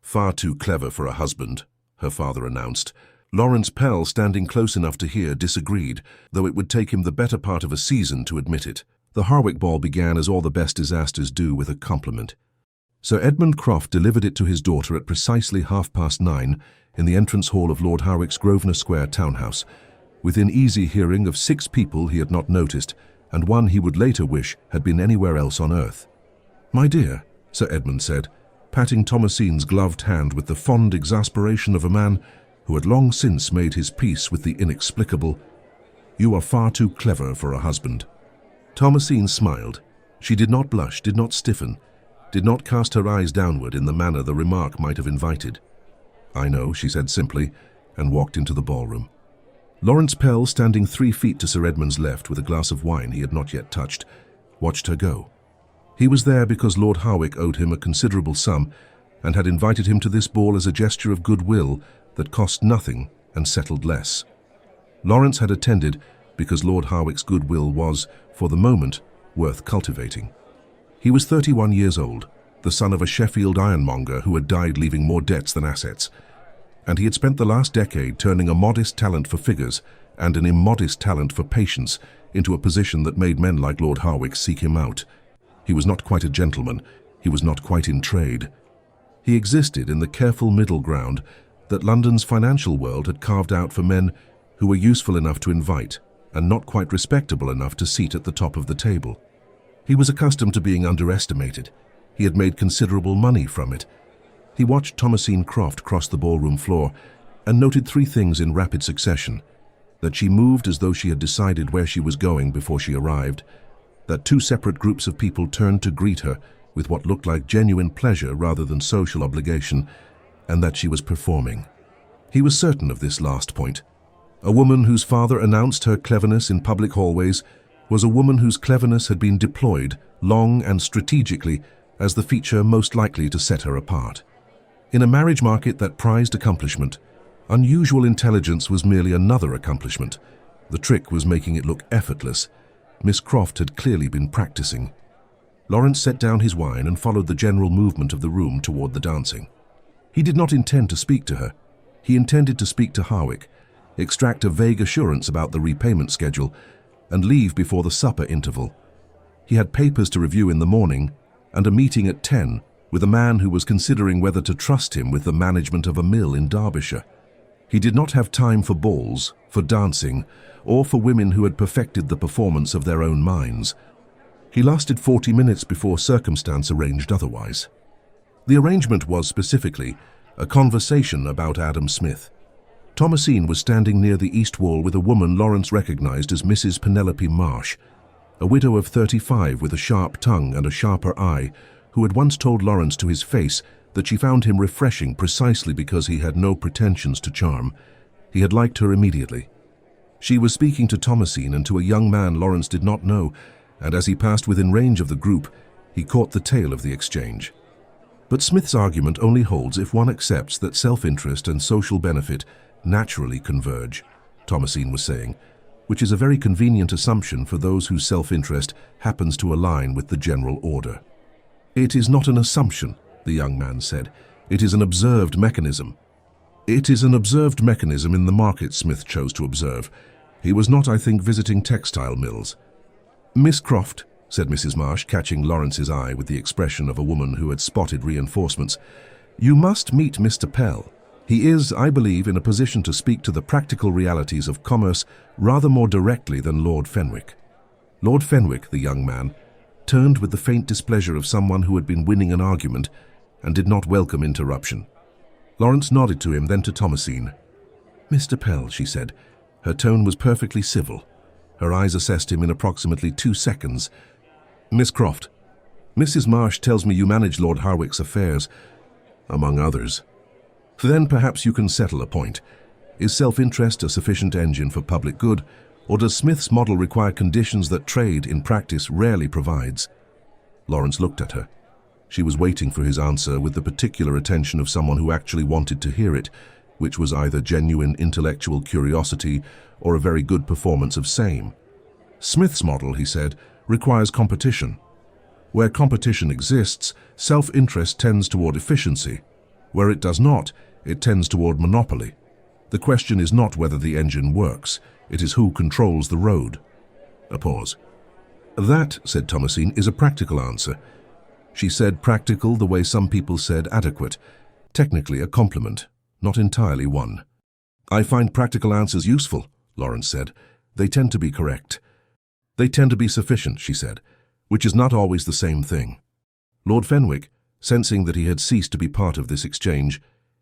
"Far too clever for a husband," her father announced. Laurence Pell, standing close enough to hear, disagreed, though it would take him the better part of a season to admit it. The Harwick ball began as all the best disasters do, with a compliment. Sir Edmund Croft delivered it to his daughter at precisely 9:30 in the entrance hall of Lord Harwick's Grosvenor Square townhouse, within easy hearing of 6 people he had not noticed, and one he would later wish had been anywhere else on earth. "My dear," Sir Edmund said, patting Thomasine's gloved hand with the fond exasperation of a man who had long since made his peace with the inexplicable, "you are far too clever for a husband." Thomasine smiled. She did not blush, did not stiffen, did not cast her eyes downward in the manner the remark might have invited. "I know," she said simply, and walked into the ballroom. Laurence Pell, standing 3 feet to Sir Edmund's left with a glass of wine he had not yet touched, watched her go. He was there because Lord Harwick owed him a considerable sum and had invited him to this ball as a gesture of goodwill that cost nothing and settled less. Laurence had attended because Lord Harwick's goodwill was, for the moment, worth cultivating. He was 31 years old, the son of a Sheffield ironmonger who had died leaving more debts than assets, and he had spent the last decade turning a modest talent for figures and an immodest talent for patience into a position that made men like Lord Harwick seek him out. He was not quite a gentleman, he was not quite in trade. He existed in the careful middle ground that London's financial world had carved out for men who were useful enough to invite and not quite respectable enough to seat at the top of the table. He was accustomed to being underestimated. He had made considerable money from it. He watched Thomasine Croft cross the ballroom floor and noted 3 things in rapid succession: that she moved as though she had decided where she was going before she arrived, that 2 separate groups of people turned to greet her with what looked like genuine pleasure rather than social obligation, and that she was performing. He was certain of this last point. A woman whose father announced her cleverness in public hallways was a woman whose cleverness had been deployed, long and strategically, as the feature most likely to set her apart. In a marriage market that prized accomplishment, unusual intelligence was merely another accomplishment. The trick was making it look effortless. Miss Croft had clearly been practicing. Laurence set down his wine and followed the general movement of the room toward the dancing. He did not intend to speak to her. He intended to speak to Harwick, extract a vague assurance about the repayment schedule, and leave before the supper interval. He had papers to review in the morning and a meeting at 10 with a man who was considering whether to trust him with the management of a mill in Derbyshire. He did not have time for balls, for dancing, or for women who had perfected the performance of their own minds. He lasted 40 minutes before circumstance arranged otherwise. The arrangement was, specifically, a conversation about Adam Smith. Thomasine was standing near the east wall with a woman Laurence recognized as Mrs. Penelope Marsh, a widow of 35 with a sharp tongue and a sharper eye, who had once told Laurence to his face that she found him refreshing precisely because he had no pretensions to charm. He had liked her immediately. She was speaking to Thomasine and to a young man Laurence did not know, and as he passed within range of the group, he caught the tail of the exchange. But Smith's argument only holds if one accepts that self-interest and social benefit naturally converge, Thomasine was saying, which is a very convenient assumption for those whose self-interest happens to align with the general order. "It is not an assumption," the young man said. "It is an observed mechanism." "It is an observed mechanism in the market," Smith chose to observe. He was not, I think, visiting textile mills. "Miss Croft," said Mrs. Marsh, catching Laurence's eye with the expression of a woman who had spotted reinforcements, "you must meet Mr. Pell. He is, I believe, in a position to speak to the practical realities of commerce rather more directly than Lord Fenwick." Lord Fenwick, the young man, turned with the faint displeasure of someone who had been winning an argument and did not welcome interruption. Laurence nodded to him, then to Thomasine. "Mr. Pell," she said. Her tone was perfectly civil. Her eyes assessed him in approximately 2 seconds. "Miss Croft, Mrs. Marsh tells me you manage Lord Harwick's affairs, among others. Then perhaps you can settle a point. Is self-interest a sufficient engine for public good, or does Smith's model require conditions that trade, in practice, rarely provides?" Laurence looked at her. She was waiting for his answer with the particular attention of someone who actually wanted to hear it, which was either genuine intellectual curiosity or a very good performance of same. "Smith's model," he said, "requires competition. Where competition exists, self-interest tends toward efficiency. Where it does not, it tends toward monopoly. The question is not whether the engine works, it is who controls the road. A pause. That, said Thomasine, is a practical answer. She said practical the way some people said adequate. Technically a compliment, not entirely one. I find practical answers useful, Laurence said. They tend to be correct. They tend to be sufficient, she said, which is not always the same thing. Lord Fenwick, sensing that he had ceased to be part of this exchange,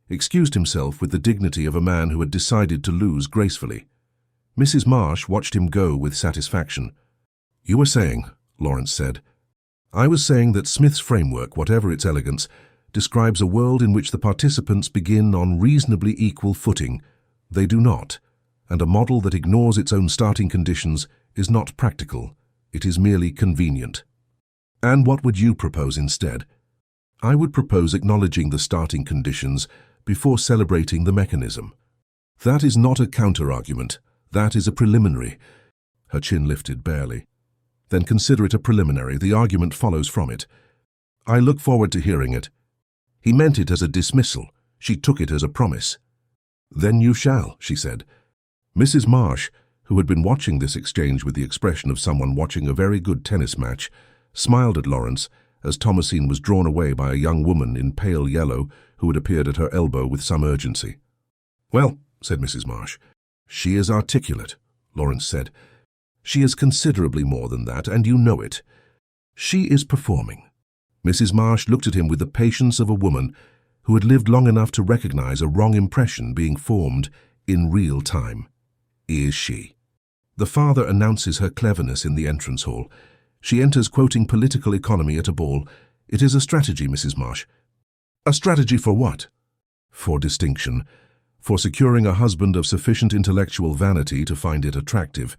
excused himself with the dignity of a man who had decided to lose gracefully. Mrs. Marsh watched him go with satisfaction. You were saying, Laurence said. I was saying that Smith's framework, whatever its elegance, describes a world in which the participants begin on reasonably equal footing. They do not, and a model that ignores its own starting conditions is not practical. It is merely convenient. And what would you propose instead? I would propose acknowledging the starting conditions before celebrating the mechanism. That is not a counter-argument. That is a preliminary. Her chin lifted barely. Then consider it a preliminary. The argument follows from it. I look forward to hearing it. He meant it as a dismissal. She took it as a promise. Then you shall, she said. Mrs. Marsh, who had been watching this exchange with the expression of someone watching a very good tennis match, smiled at Laurence as Thomasine was drawn away by a young woman in pale yellow who had appeared at her elbow with some urgency. Well, said Mrs. Marsh. She is articulate, Laurence said. She is considerably more than that, and you know it. She is performing. Mrs. Marsh looked at him with the patience of a woman who had lived long enough to recognize a wrong impression being formed in real time. Is she? The father announces her cleverness in the entrance hall. She enters quoting political economy at a ball. It is a strategy, Mrs. Marsh. A strategy for what? For distinction. For securing a husband of sufficient intellectual vanity to find it attractive.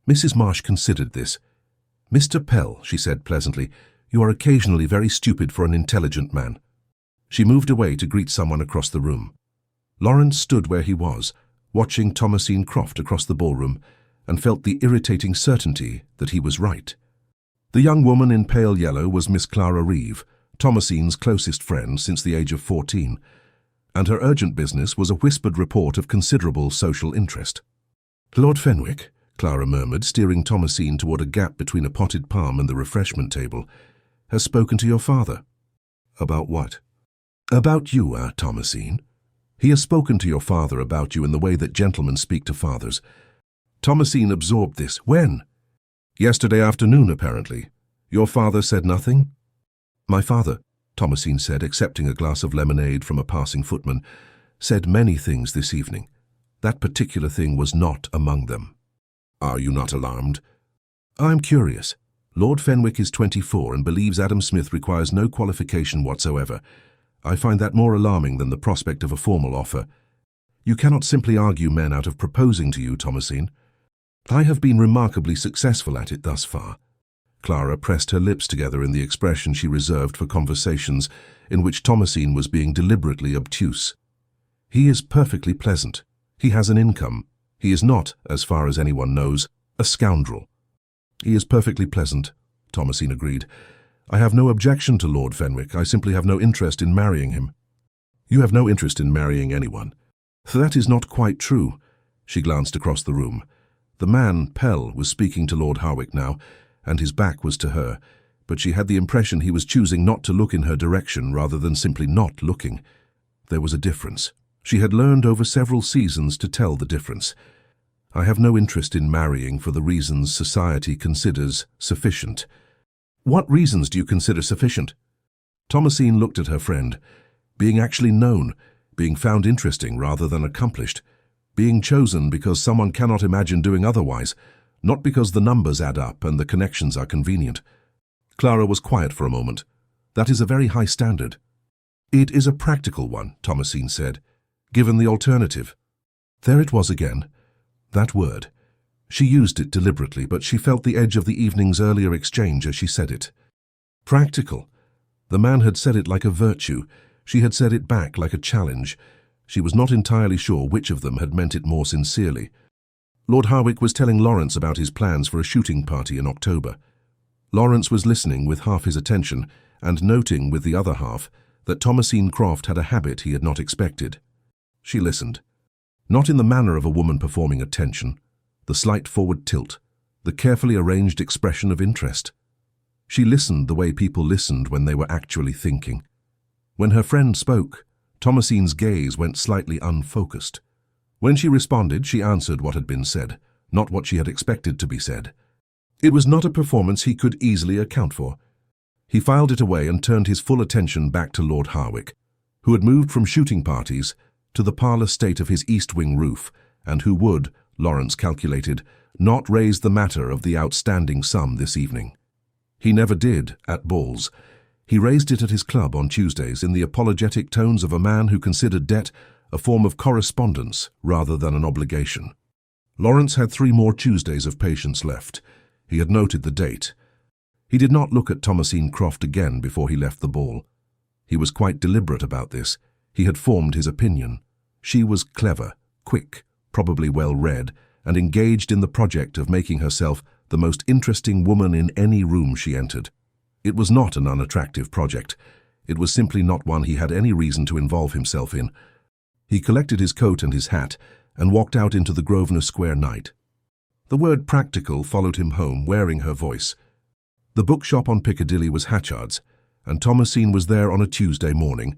Mrs. Marsh considered this. Mr. Pell, she said pleasantly, you are occasionally very stupid for an intelligent man. She moved away to greet someone across the room. Laurence stood where he was, watching Thomasine Croft across the ballroom, and felt the irritating certainty that he was right. The young woman in pale yellow was Miss Clara Reeve, Thomasine's closest friend since the age of 14, and her urgent business was a whispered report of considerable social interest. Lord Fenwick, Clara murmured, steering Thomasine toward a gap between a potted palm and the refreshment table, has spoken to your father. About what? About you, Thomasine. He has spoken to your father about you in the way that gentlemen speak to fathers. Thomasine absorbed this. When? Yesterday afternoon, apparently. Your father said nothing? My father, Thomasine said, accepting a glass of lemonade from a passing footman, said many things this evening. That particular thing was not among them. Are you not alarmed? I'm curious. Lord Fenwick is 24 and believes Adam Smith requires no qualification whatsoever. I find that more alarming than the prospect of a formal offer. You cannot simply argue men out of proposing to you, Thomasine. I have been remarkably successful at it thus far. Clara pressed her lips together in the expression she reserved for conversations in which Thomasine was being deliberately obtuse. He is perfectly pleasant. He has an income. He is not, as far as anyone knows, a scoundrel. He is perfectly pleasant, Thomasine agreed. I have no objection to Lord Fenwick. I simply have no interest in marrying him. You have no interest in marrying anyone. That is not quite true. She glanced across the room. The man, Pell, was speaking to Lord Harwick now, and his back was to her, but she had the impression he was choosing not to look in her direction rather than simply not looking. There was a difference. She had learned over several seasons to tell the difference. I have no interest in marrying for the reasons society considers sufficient. What reasons do you consider sufficient? Thomasine looked at her friend. Being actually known, being found interesting rather than accomplished, being chosen because someone cannot imagine doing otherwise, not because the numbers add up and the connections are convenient. Clara was quiet for a moment. That is a very high standard. It is a practical one, Thomasine said, given the alternative. There it was again. That word. She used it deliberately, but she felt the edge of the evening's earlier exchange as she said it. Practical. The man had said it like a virtue. She had said it back like a challenge. She was not entirely sure which of them had meant it more sincerely. Lord Harwick was telling Laurence about his plans for a shooting party in October. Laurence was listening with half his attention and noting with the other half that Thomasine Croft had a habit he had not expected. She listened. Not in the manner of a woman performing attention, the slight forward tilt, the carefully arranged expression of interest. She listened the way people listened when they were actually thinking. When her friend spoke, Thomasine's gaze went slightly unfocused. When she responded, she answered what had been said, not what she had expected to be said. It was not a performance he could easily account for. He filed it away and turned his full attention back to Lord Harwick, who had moved from shooting parties to the parlour state of his east wing roof, and who would, Laurence calculated, not raise the matter of the outstanding sum this evening. He never did, at balls. He raised it at his club on Tuesdays in the apologetic tones of a man who considered debt a form of correspondence rather than an obligation. Laurence had 3 more Tuesdays of patience left. He had noted the date. He did not look at Thomasine Croft again before he left the ball. He was quite deliberate about this. He had formed his opinion. She was clever, quick, probably well-read, and engaged in the project of making herself the most interesting woman in any room she entered. It was not an unattractive project. It was simply not one he had any reason to involve himself in. He collected his coat and his hat and walked out into the Grosvenor Square night. The word practical followed him home, wearing her voice. The bookshop on Piccadilly was Hatchard's, and Thomasine was there on a Tuesday morning,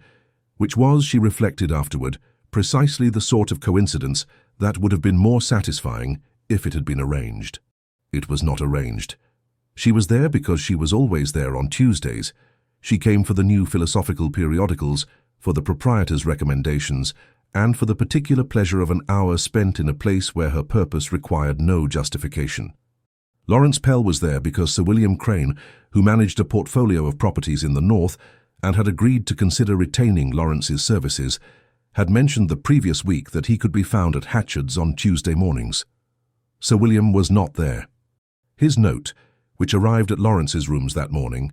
which was, she reflected afterward, precisely the sort of coincidence that would have been more satisfying if it had been arranged. It was not arranged. She was there because she was always there on Tuesdays. She came for the new philosophical periodicals, for the proprietor's recommendations, and for the particular pleasure of an hour spent in a place where her purpose required no justification. Laurence Pell was there because Sir William Crane, who managed a portfolio of properties in the north and had agreed to consider retaining Laurence's services, had mentioned the previous week that he could be found at Hatchard's on Tuesday mornings. Sir William was not there. His note, which arrived at Laurence's rooms that morning,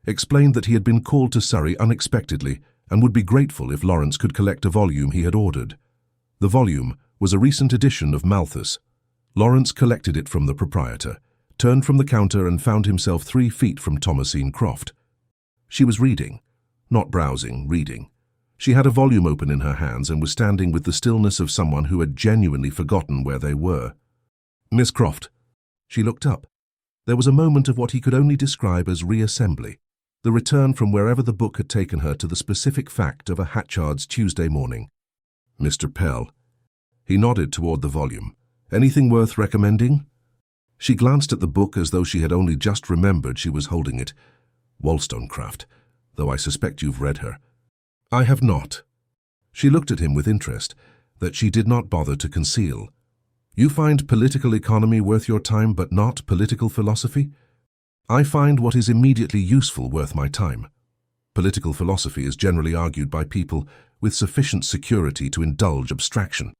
explained that he had been called to Surrey unexpectedly and would be grateful if Laurence could collect a volume he had ordered. The volume was a recent edition of Malthus. Laurence collected it from the proprietor, turned from the counter and found himself 3 feet from Thomasine Croft. She was reading, not browsing, reading. She had a volume open in her hands and was standing with the stillness of someone who had genuinely forgotten where they were. "Miss Croft." She looked up. There was a moment of what he could only describe as reassembly, the return from wherever the book had taken her to the specific fact of a Hatchard's Tuesday morning. "Mr. Pell." He nodded toward the volume. "Anything worth recommending?" She glanced at the book as though she had only just remembered she was holding it. "Wollstonecraft, though I suspect you've read her." "I have not." She looked at him with interest that she did not bother to conceal. "You find political economy worth your time, but not political philosophy?" "I find what is immediately useful worth my time. Political philosophy is generally argued by people with sufficient security to indulge abstraction."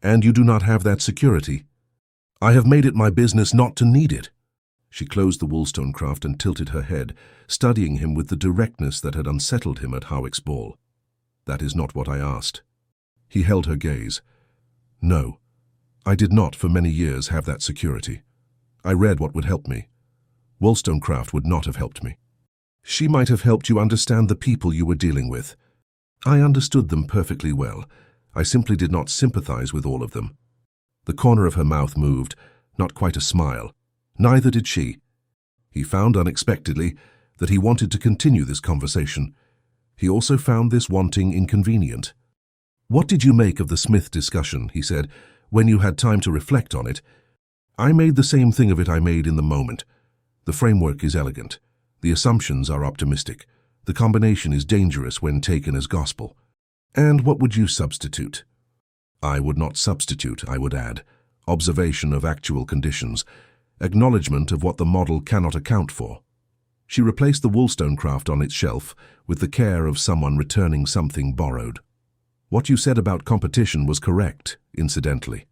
"And you do not have that security?" "I have made it my business not to need it." She closed the Wollstonecraft and tilted her head, studying him with the directness that had unsettled him at Harwick's ball. "That is not what I asked." He held her gaze. "No, I did not for many years have that security. I read what would help me. Wollstonecraft would not have helped me." "She might have helped you understand the people you were dealing with." "I understood them perfectly well. I simply did not sympathize with all of them." The corner of her mouth moved, not quite a smile. Neither did she. He found unexpectedly that he wanted to continue this conversation. He also found this wanting inconvenient. "What did you make of the Smith discussion?" he said, "when you had time to reflect on it?" "I made the same thing of it I made in the moment. The framework is elegant. The assumptions are optimistic. The combination is dangerous when taken as gospel." "And what would you substitute?" "I would not substitute, I would add. Observation of actual conditions. Acknowledgement of what the model cannot account for." She replaced the Wollstonecraft on its shelf with the care of someone returning something borrowed. "What you said about competition was correct, incidentally."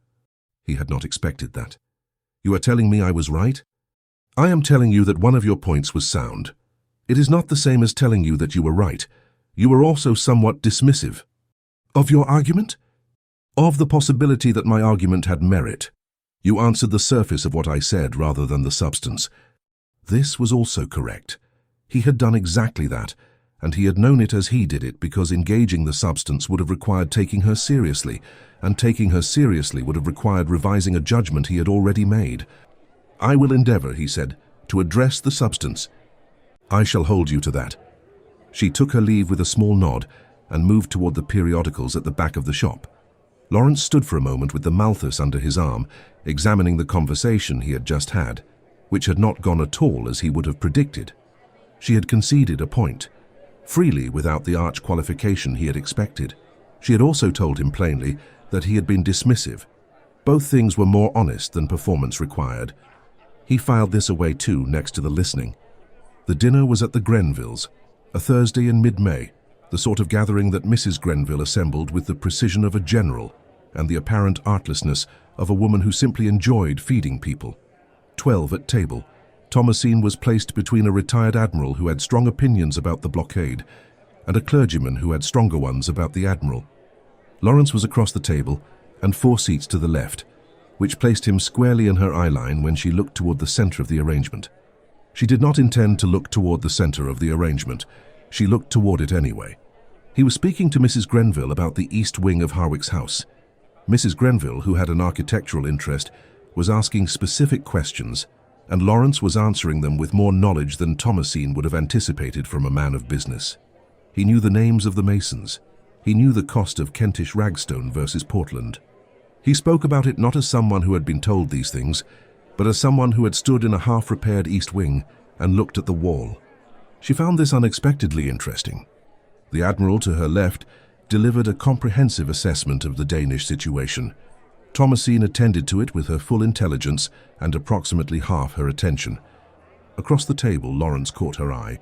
He had not expected that. "You are telling me I was right?" "I am telling you that one of your points was sound. It is not the same as telling you that you were right. You were also somewhat dismissive." "Of your argument?" "Of the possibility that my argument had merit. You answered the surface of what I said rather than the substance." This was also correct. He had done exactly that, and he had known it as he did it because engaging the substance would have required taking her seriously, and taking her seriously would have required revising a judgment he had already made. "I will endeavour," he said, "to address the substance. I shall hold you to that." She took her leave with a small nod and moved toward the periodicals at the back of the shop. Laurence stood for a moment with the Malthus under his arm, examining the conversation he had just had, which had not gone at all as he would have predicted. She had conceded a point, freely without the arch qualification he had expected. She had also told him plainly that he had been dismissive. Both things were more honest than performance required. He filed this away too, next to the listening. The dinner was at the Grenvilles, a Thursday in mid-May, the sort of gathering that Mrs. Grenville assembled with the precision of a general and the apparent artlessness of a woman who simply enjoyed feeding people. 12 at table. Thomasine was placed between a retired admiral who had strong opinions about the blockade and a clergyman who had stronger ones about the admiral. Laurence was across the table and 4 seats to the left, which placed him squarely in her eyeline when she looked toward the center of the arrangement. She did not intend to look toward the center of the arrangement. She looked toward it anyway. He was speaking to Mrs. Grenville about the east wing of Harwick's house. Mrs. Grenville, who had an architectural interest, was asking specific questions, and Laurence was answering them with more knowledge than Thomasine would have anticipated from a man of business. He knew the names of the masons. He knew the cost of Kentish ragstone versus Portland. He spoke about it not as someone who had been told these things, but as someone who had stood in a half-repaired east wing and looked at the wall. She found this unexpectedly interesting. The admiral to her left delivered a comprehensive assessment of the Danish situation. Thomasine attended to it with her full intelligence and approximately half her attention. Across the table, Laurence caught her eye.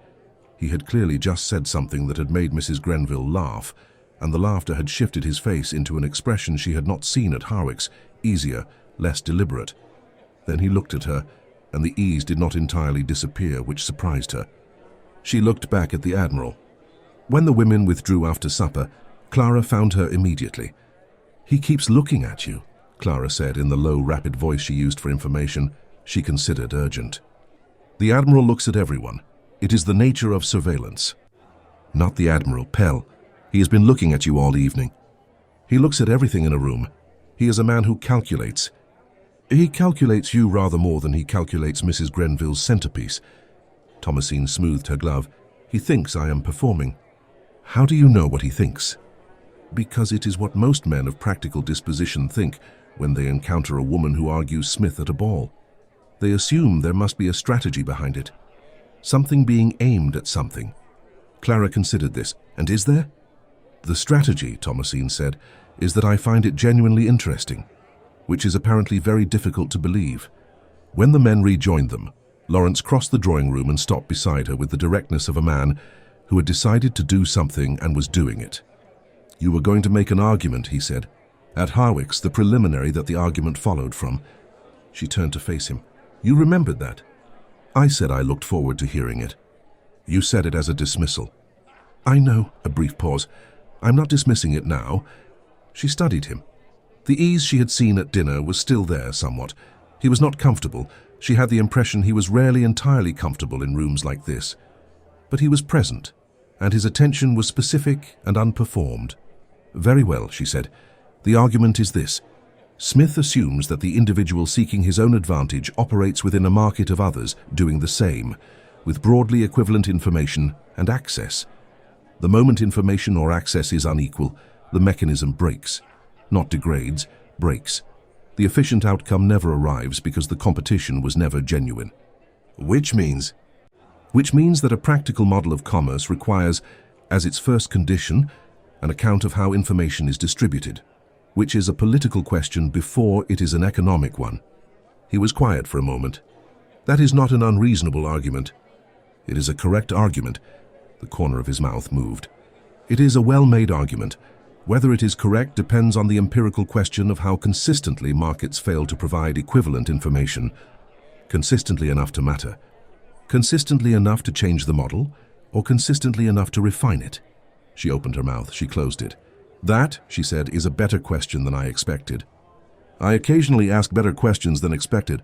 He had clearly just said something that had made Mrs. Grenville laugh, and the laughter had shifted his face into an expression she had not seen at Harwick's, easier, less deliberate. Then he looked at her, and the ease did not entirely disappear, which surprised her. She looked back at the admiral. When the women withdrew after supper, Clara found her immediately. "He keeps looking at you," Clara said in the low, rapid voice she used for information she considered urgent. "The admiral looks at everyone. It is the nature of surveillance." "Not the admiral, Pell. He has been looking at you all evening." "He looks at everything in a room. He is a man who calculates. He calculates you rather more than he calculates Mrs. Grenville's centerpiece." Thomasine smoothed her glove. "He thinks I am performing." "How do you know what he thinks?" "Because it is what most men of practical disposition think when they encounter a woman who argues Smith at a ball. They assume there must be a strategy behind it, something being aimed at something." Clara considered this. "And is there?" "The strategy," Thomasine said, "is that I find it genuinely interesting, which is apparently very difficult to believe." When the men rejoined them, Laurence crossed the drawing room and stopped beside her with the directness of a man who had decided to do something and was doing it. "You were going to make an argument," he said. "At Harwick's, the preliminary that the argument followed from." She turned to face him. "You remembered that?" "I said I looked forward to hearing it." "You said it as a dismissal." "I know." A brief pause. "I'm not dismissing it now." She studied him. The ease she had seen at dinner was still there somewhat. He was not comfortable. She had the impression he was rarely entirely comfortable in rooms like this. But he was present, and his attention was specific and unperformed. "Very well," she said. "The argument is this. Smith assumes that the individual seeking his own advantage operates within a market of others doing the same, with broadly equivalent information and access. The moment information or access is unequal, the mechanism breaks. Not degrades, breaks. The efficient outcome never arrives because the competition was never genuine." Which means that a practical model of commerce requires, as its first condition, an account of how information is distributed, which is a political question before it is an economic one. He was quiet for a moment. "That is not an unreasonable argument." "It is a correct argument." The corner of his mouth moved. "It is a well-made argument. Whether it is correct depends on the empirical question of how consistently markets fail to provide equivalent information. Consistently enough to matter. Consistently enough to change the model, or consistently enough to refine it." She opened her mouth. She closed it. "That," she said, "is a better question than I expected." "I occasionally ask better questions than expected."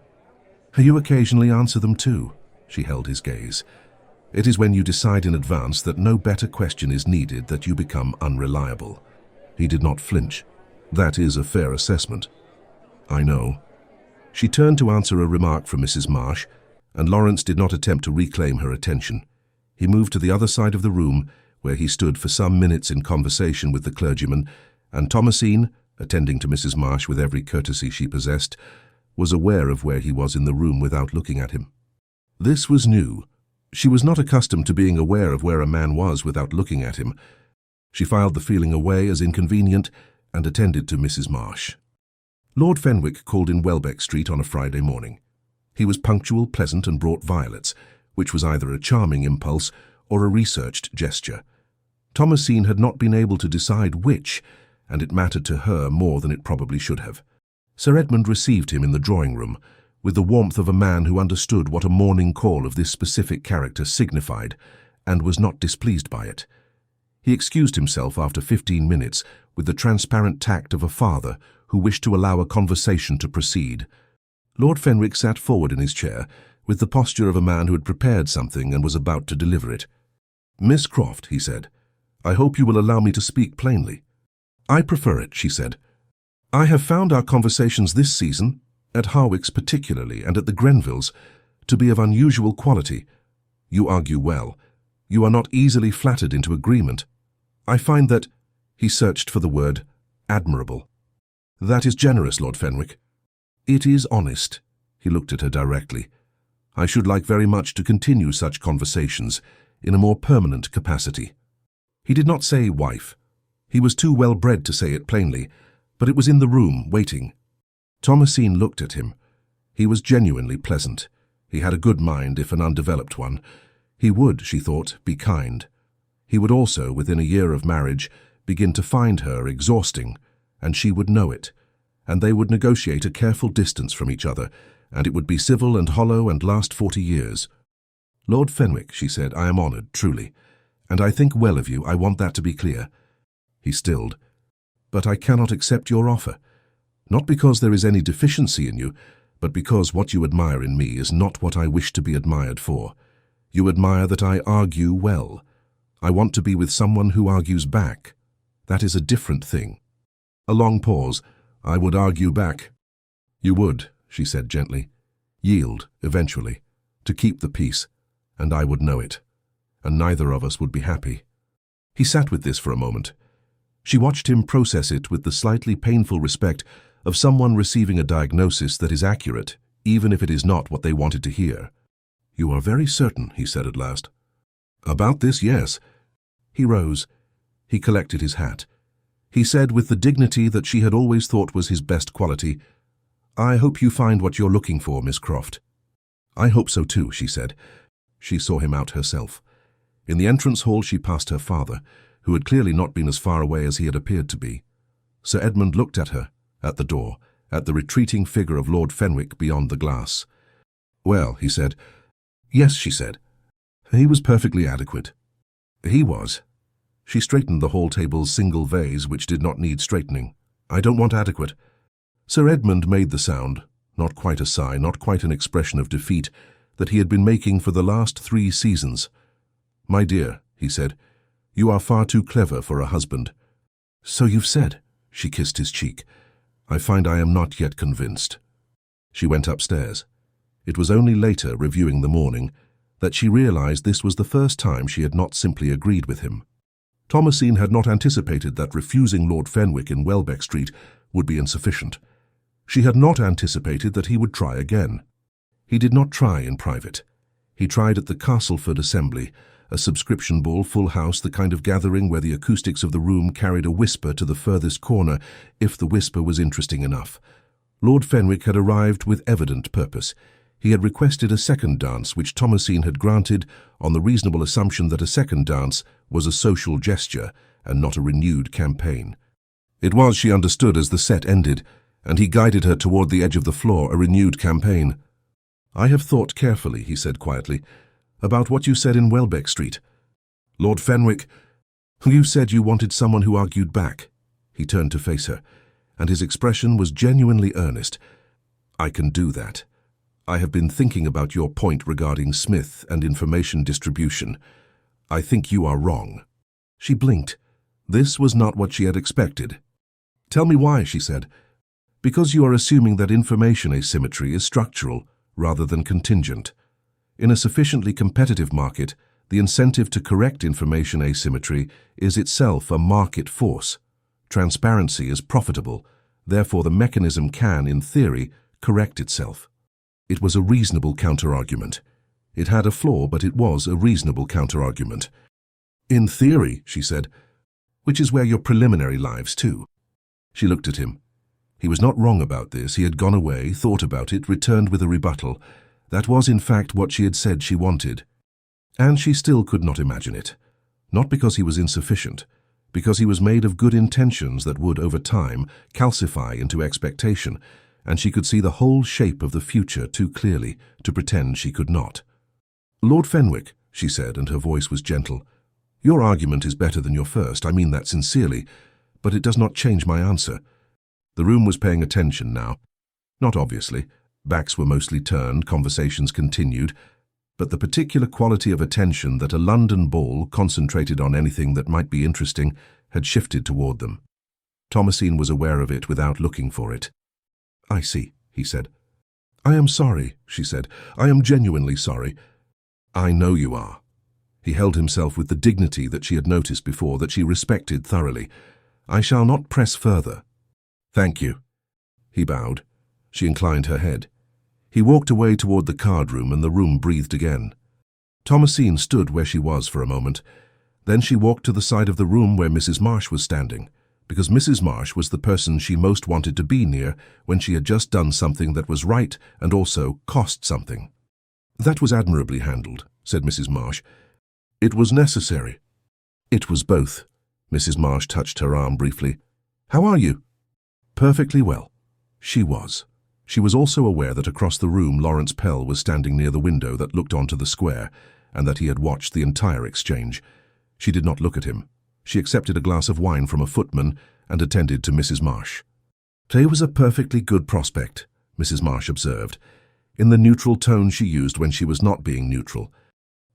"You occasionally answer them too." She held his gaze. It is when you decide in advance that no better question is needed that you become unreliable. He did not flinch. That is a fair assessment. I know. She turned to answer a remark from Mrs. Marsh, and Laurence did not attempt to reclaim her attention. He moved to the other side of the room, where he stood for some minutes in conversation with the clergyman, and Thomasine, attending to Mrs. Marsh with every courtesy she possessed, was aware of where he was in the room without looking at him. This was new. She was not accustomed to being aware of where a man was without looking at him. She filed the feeling away as inconvenient and attended to Mrs. Marsh. Lord Fenwick called in Welbeck Street on a Friday morning. He was punctual, pleasant, and brought violets, which was either a charming impulse or a researched gesture. Thomasine had not been able to decide which, and it mattered to her more than it probably should have. Sir Edmund received him in the drawing-room, with the warmth of a man who understood what a morning call of this specific character signified, and was not displeased by it. He excused himself after 15 minutes with the transparent tact of a father who wished to allow a conversation to proceed. Lord Fenwick sat forward in his chair, with the posture of a man who had prepared something and was about to deliver it. "Miss Croft," he said, "I hope you will allow me to speak plainly." "I prefer it," she said. "I have found our conversations this season, at Harwick's particularly, and at the Grenvilles, to be of unusual quality. You argue well. You are not easily flattered into agreement. I find that—" he searched for the word, "admirable." "That is generous, Lord Fenwick." "It is honest." He looked at her directly. "I should like very much to continue such conversations in a more permanent capacity." He did not say wife. He was too well bred to say it plainly, but it was in the room, waiting. Thomasine looked at him. He was genuinely pleasant. He had a good mind, if an undeveloped one. He would, she thought, be kind. He would also, within a year of marriage, begin to find her exhausting, and she would know it, and they would negotiate a careful distance from each other, and it would be civil and hollow and last 40 years. "Lord Fenwick," she said, "I am honoured, truly, and I think well of you. I want that to be clear." He stilled. "But I cannot accept your offer. Not because there is any deficiency in you, but because what you admire in me is not what I wish to be admired for. You admire that I argue well. I want to be with someone who argues back. That is a different thing." A long pause. "I would argue back." "You would," she said gently. "Yield, eventually, to keep the peace, and I would know it, and neither of us would be happy." He sat with this for a moment. She watched him process it with the slightly painful respect of someone receiving a diagnosis that is accurate, even if it is not what they wanted to hear. "You are very certain," he said at last. "About this, yes." He rose. He collected his hat. He said with the dignity that she had always thought was his best quality, "I hope you find what you're looking for, Miss Croft." "I hope so too," she said. She saw him out herself. In the entrance hall she passed her father, who had clearly not been as far away as he had appeared to be. Sir Edmund looked at her, at the door, at the retreating figure of Lord Fenwick beyond the glass. "Well," he said. "Yes," she said. "He was perfectly adequate." "He was." She straightened the hall table's single vase, which did not need straightening. "I don't want adequate." Sir Edmund made the sound, not quite a sigh, not quite an expression of defeat, that he had been making for the last 3 seasons. "My dear," he said, "you are far too clever for a husband." "So you've said." She kissed his cheek. "I find I am not yet convinced." She went upstairs. It was only later, reviewing the morning, that she realized this was the first time she had not simply agreed with him. Thomasine had not anticipated that refusing Lord Fenwick in Welbeck Street would be insufficient. She had not anticipated that he would try again. He did not try in private. He tried at the Castleford Assembly, a subscription ball, full house, the kind of gathering where the acoustics of the room carried a whisper to the furthest corner, if the whisper was interesting enough. Lord Fenwick had arrived with evident purpose. He had requested a second dance, which Thomasine had granted on the reasonable assumption that a second dance was a social gesture and not a renewed campaign. It was, she understood, as the set ended, and he guided her toward the edge of the floor, a renewed campaign. "I have thought carefully," he said quietly, "about what you said in Welbeck Street. Lord Fenwick, you said you wanted someone who argued back." He turned to face her, and his expression was genuinely earnest. "I can do that. I have been thinking about your point regarding Smith and information distribution. I think you are wrong." She blinked. This was not what she had expected. "Tell me why," she said. "Because you are assuming that information asymmetry is structural rather than contingent. In a sufficiently competitive market, the incentive to correct information asymmetry is itself a market force. Transparency is profitable, therefore the mechanism can, in theory, correct itself." It was a reasonable counter-argument. It had a flaw, but it was a reasonable counter-argument. "In theory," she said, "which is where your preliminary lies too." She looked at him. He was not wrong about this. He had gone away, thought about it, returned with a rebuttal. That was, in fact, what she had said she wanted. And she still could not imagine it. Not because he was insufficient, because he was made of good intentions that would, over time, calcify into expectation, and she could see the whole shape of the future too clearly to pretend she could not. "Lord Fenwick," she said, and her voice was gentle, "your argument is better than your first. I mean that sincerely, but it does not change my answer." The room was paying attention now. Not obviously. Backs were mostly turned, conversations continued, but the particular quality of attention that a London ball concentrated on anything that might be interesting had shifted toward them. Thomasine was aware of it without looking for it. "I see," he said. "I am sorry," she said. "I am genuinely sorry." "I know you are." He held himself with the dignity that she had noticed before, that she respected thoroughly. "I shall not press further." "Thank you." He bowed. She inclined her head. He walked away toward the card room, and the room breathed again. Thomasine stood where she was for a moment. Then she walked to the side of the room where Mrs. Marsh was standing, because Mrs. Marsh was the person she most wanted to be near when she had just done something that was right and also cost something. "That was admirably handled," said Mrs. Marsh. "It was necessary." "It was both." Mrs. Marsh touched her arm briefly. "How are you?" "Perfectly well." She was. She was also aware that across the room Laurence Pell was standing near the window that looked onto the square, and that he had watched the entire exchange. She did not look at him. She accepted a glass of wine from a footman and attended to Mrs. Marsh. "Today was a perfectly good prospect," Mrs. Marsh observed, in the neutral tone she used when she was not being neutral.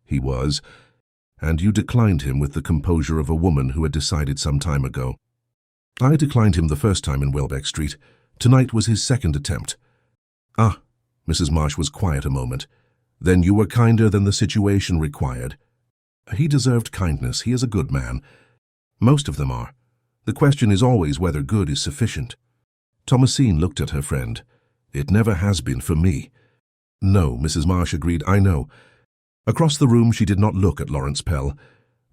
"He was, and you declined him with the composure of a woman who had decided some time ago." "I declined him the first time in Welbeck Street. Tonight was his second attempt." "Ah," Mrs. Marsh was quiet a moment. "Then you were kinder than the situation required." "He deserved kindness. He is a good man." "Most of them are. The question is always whether good is sufficient." Thomasine looked at her friend. "It never has been for me." "No," Mrs. Marsh agreed, "I know." Across the room she did not look at Laurence Pell,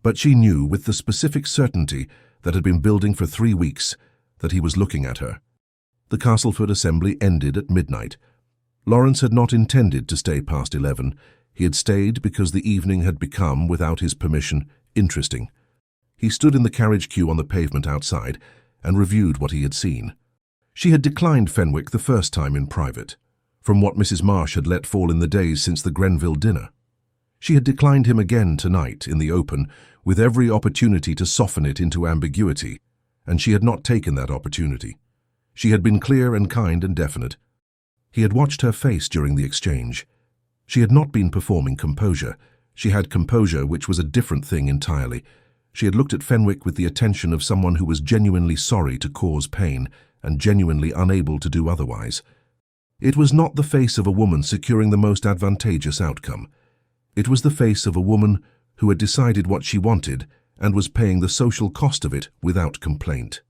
but she knew with the specific certainty that had been building for 3 weeks that he was looking at her. The Castleford assembly ended at midnight. Laurence had not intended to stay past 11. He had stayed because the evening had become, without his permission, interesting. He stood in the carriage queue on the pavement outside and reviewed what he had seen. She had declined Fenwick the first time in private, from what Mrs. Marsh had let fall in the days since the Grenville dinner. She had declined him again tonight in the open, with every opportunity to soften it into ambiguity, and she had not taken that opportunity. She had been clear and kind and definite. He had watched her face during the exchange. She had not been performing composure. She had composure, which was a different thing entirely. She had looked at Fenwick with the attention of someone who was genuinely sorry to cause pain and genuinely unable to do otherwise. It was not the face of a woman securing the most advantageous outcome. It was the face of a woman who had decided what she wanted and was paying the social cost of it without complaint.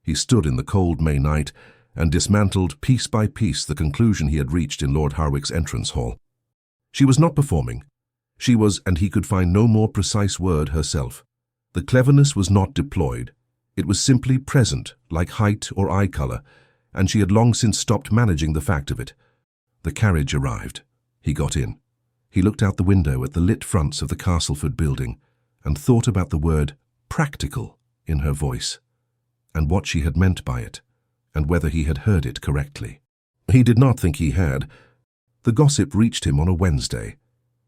He stood in the cold May night and dismantled piece by piece the conclusion he had reached in Lord Harwick's entrance hall. She was not performing. She was, and he could find no more precise word, herself. The cleverness was not deployed. It was simply present, like height or eye color, and she had long since stopped managing the fact of it. The carriage arrived. He got in. He looked out the window at the lit fronts of the Castleford building and thought about the word practical in her voice, and what she had meant by it, and whether he had heard it correctly. He did not think he had. The gossip reached him on a Wednesday.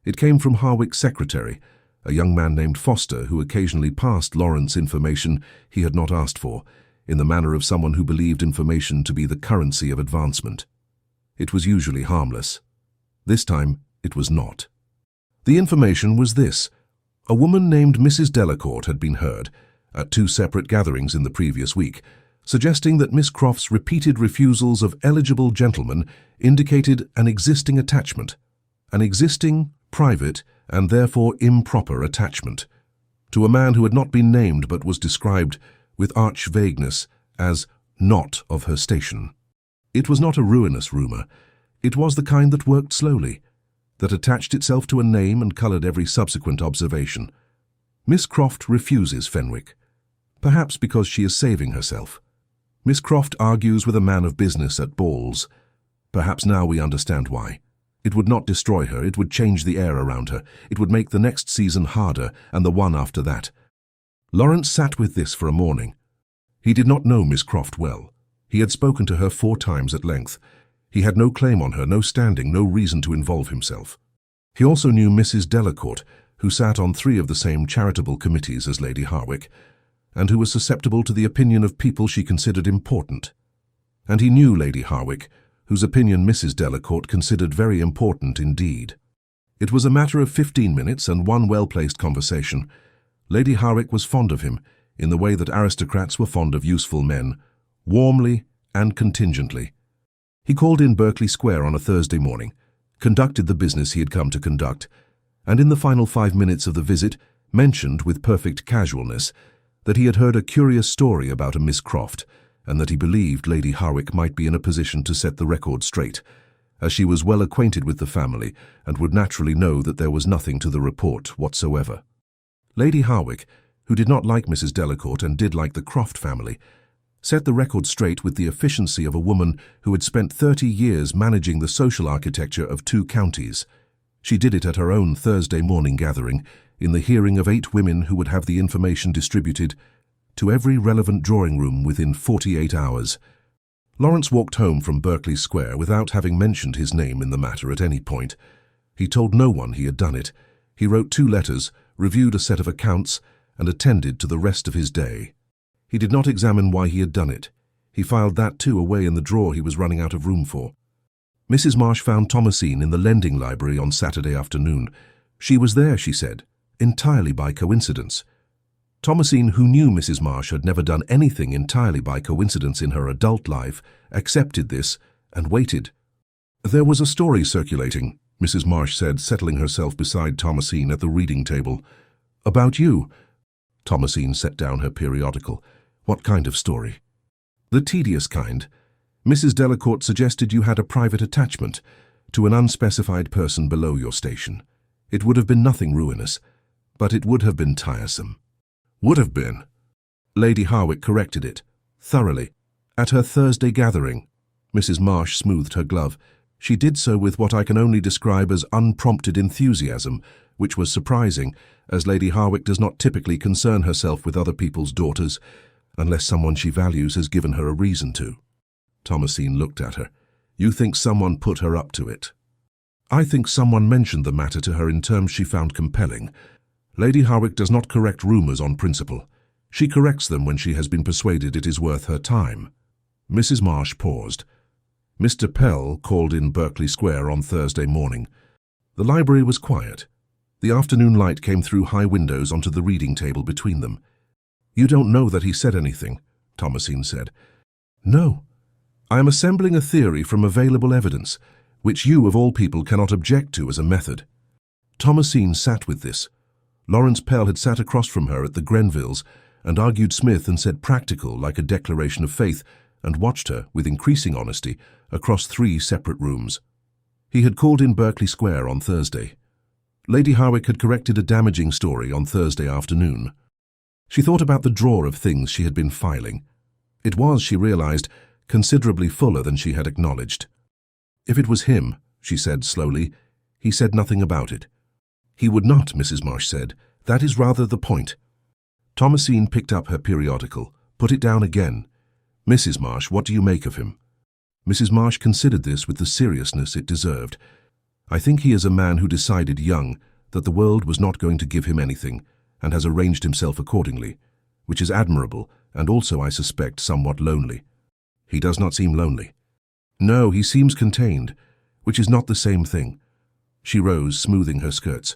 It came from Harwick's secretary, a young man named Foster, who occasionally passed Laurence information he had not asked for, in the manner of someone who believed information to be the currency of advancement. It was usually harmless. This time, it was not. The information was this. A woman named Mrs. Delacourt had been heard, at 2 separate gatherings in the previous week, suggesting that Miss Croft's repeated refusals of eligible gentlemen indicated an existing attachment, an existing, private, and therefore improper attachment, to a man who had not been named but was described, with arch vagueness, as not of her station. It was not a ruinous rumour. It was the kind that worked slowly, that attached itself to a name and coloured every subsequent observation. Miss Croft refuses Fenwick, perhaps because she is saving herself. Miss Croft argues with a man of business at balls. Perhaps now we understand why. It would not destroy her, it would change the air around her. It would make the next season harder, and the one after that. Laurence sat with this for a morning. He did not know Miss Croft well. He had spoken to her 4 times at length. He had no claim on her, no standing, no reason to involve himself. He also knew Mrs. Delacourt, who sat on 3 of the same charitable committees as Lady Harwick, and who was susceptible to the opinion of people she considered important. And he knew Lady Harwick, whose opinion Mrs. Delacourt considered very important indeed. It was a matter of 15 minutes and one well-placed conversation. Lady Harwick was fond of him, in the way that aristocrats were fond of useful men, warmly and contingently. He called in Berkeley Square on a Thursday morning, conducted the business he had come to conduct, and in the final 5 minutes of the visit mentioned with perfect casualness that he had heard a curious story about a Miss Croft, and that he believed Lady Harwick might be in a position to set the record straight, as she was well acquainted with the family and would naturally know that there was nothing to the report whatsoever. Lady Harwick, who did not like Mrs. Delacourt and did like the Croft family, set the record straight with the efficiency of a woman who had spent 30 years managing the social architecture of 2 counties. She did it at her own Thursday morning gathering, in the hearing of 8 women who would have the information distributed to every relevant drawing-room within 48 hours. Laurence walked home from Berkeley Square without having mentioned his name in the matter at any point. He told no one he had done it. He wrote 2 letters, reviewed a set of accounts, and attended to the rest of his day. He did not examine why he had done it. He filed that too away in the drawer he was running out of room for. Mrs. Marsh found Thomasine in the lending library on Saturday afternoon. She was there, she said, entirely by coincidence. Thomasine, who knew Mrs. Marsh had never done anything entirely by coincidence in her adult life, accepted this and waited. There was a story circulating, Mrs. Marsh said, settling herself beside Thomasine at the reading table. About you. Thomasine set down her periodical. What kind of story? The tedious kind. Mrs. Delacourt suggested you had a private attachment to an unspecified person below your station. It would have been nothing ruinous, but it would have been tiresome. Would have been. Lady Harwick corrected it, thoroughly. At her Thursday gathering, Mrs. Marsh smoothed her glove. She did so with what I can only describe as unprompted enthusiasm, which was surprising, as Lady Harwick does not typically concern herself with other people's daughters, unless someone she values has given her a reason to. Thomasine looked at her. You think someone put her up to it? I think someone mentioned the matter to her in terms she found compelling. Lady Harwick does not correct rumours on principle. She corrects them when she has been persuaded it is worth her time. Mrs. Marsh paused. Mr. Pell called in Berkeley Square on Thursday morning. The library was quiet. The afternoon light came through high windows onto the reading table between them. You don't know that he said anything, Thomasine said. No. I am assembling a theory from available evidence, which you of all people cannot object to as a method. Thomasine sat with this. Laurence Pell had sat across from her at the Grenvilles and argued Smith and said practical like a declaration of faith, and watched her, with increasing honesty, across 3 separate rooms. He had called in Berkeley Square on Thursday. Lady Harwick had corrected a damaging story on Thursday afternoon. She thought about the drawer of things she had been filing. It was, she realized, considerably fuller than she had acknowledged. If it was him, she said slowly, he said nothing about it. He would not, Mrs. Marsh said. That is rather the point. Thomasine picked up her periodical, put it down again. Mrs. Marsh, what do you make of him? Mrs. Marsh considered this with the seriousness it deserved. I think he is a man who decided young that the world was not going to give him anything, and has arranged himself accordingly, which is admirable, and also, I suspect, somewhat lonely. He does not seem lonely. No, he seems contained, which is not the same thing. She rose, smoothing her skirts.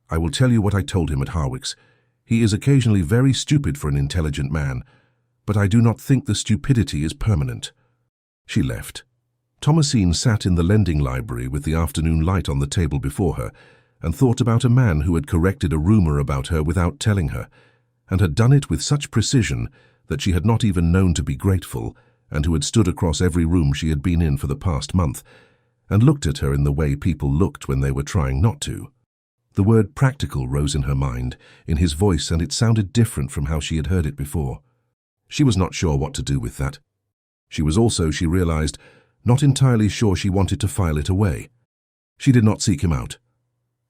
"I will tell you what I told him at Harwick's. He is occasionally very stupid for an intelligent man, but I do not think the stupidity is permanent." She left. Thomasine sat in the lending library with the afternoon light on the table before her and thought about a man who had corrected a rumour about her without telling her, and had done it with such precision that she had not even known to be grateful, and who had stood across every room she had been in for the past month, and looked at her in the way people looked when they were trying not to. The word practical rose in her mind, in his voice, and it sounded different from how she had heard it before. She was not sure what to do with that. She was also, she realized, not entirely sure she wanted to file it away. She did not seek him out.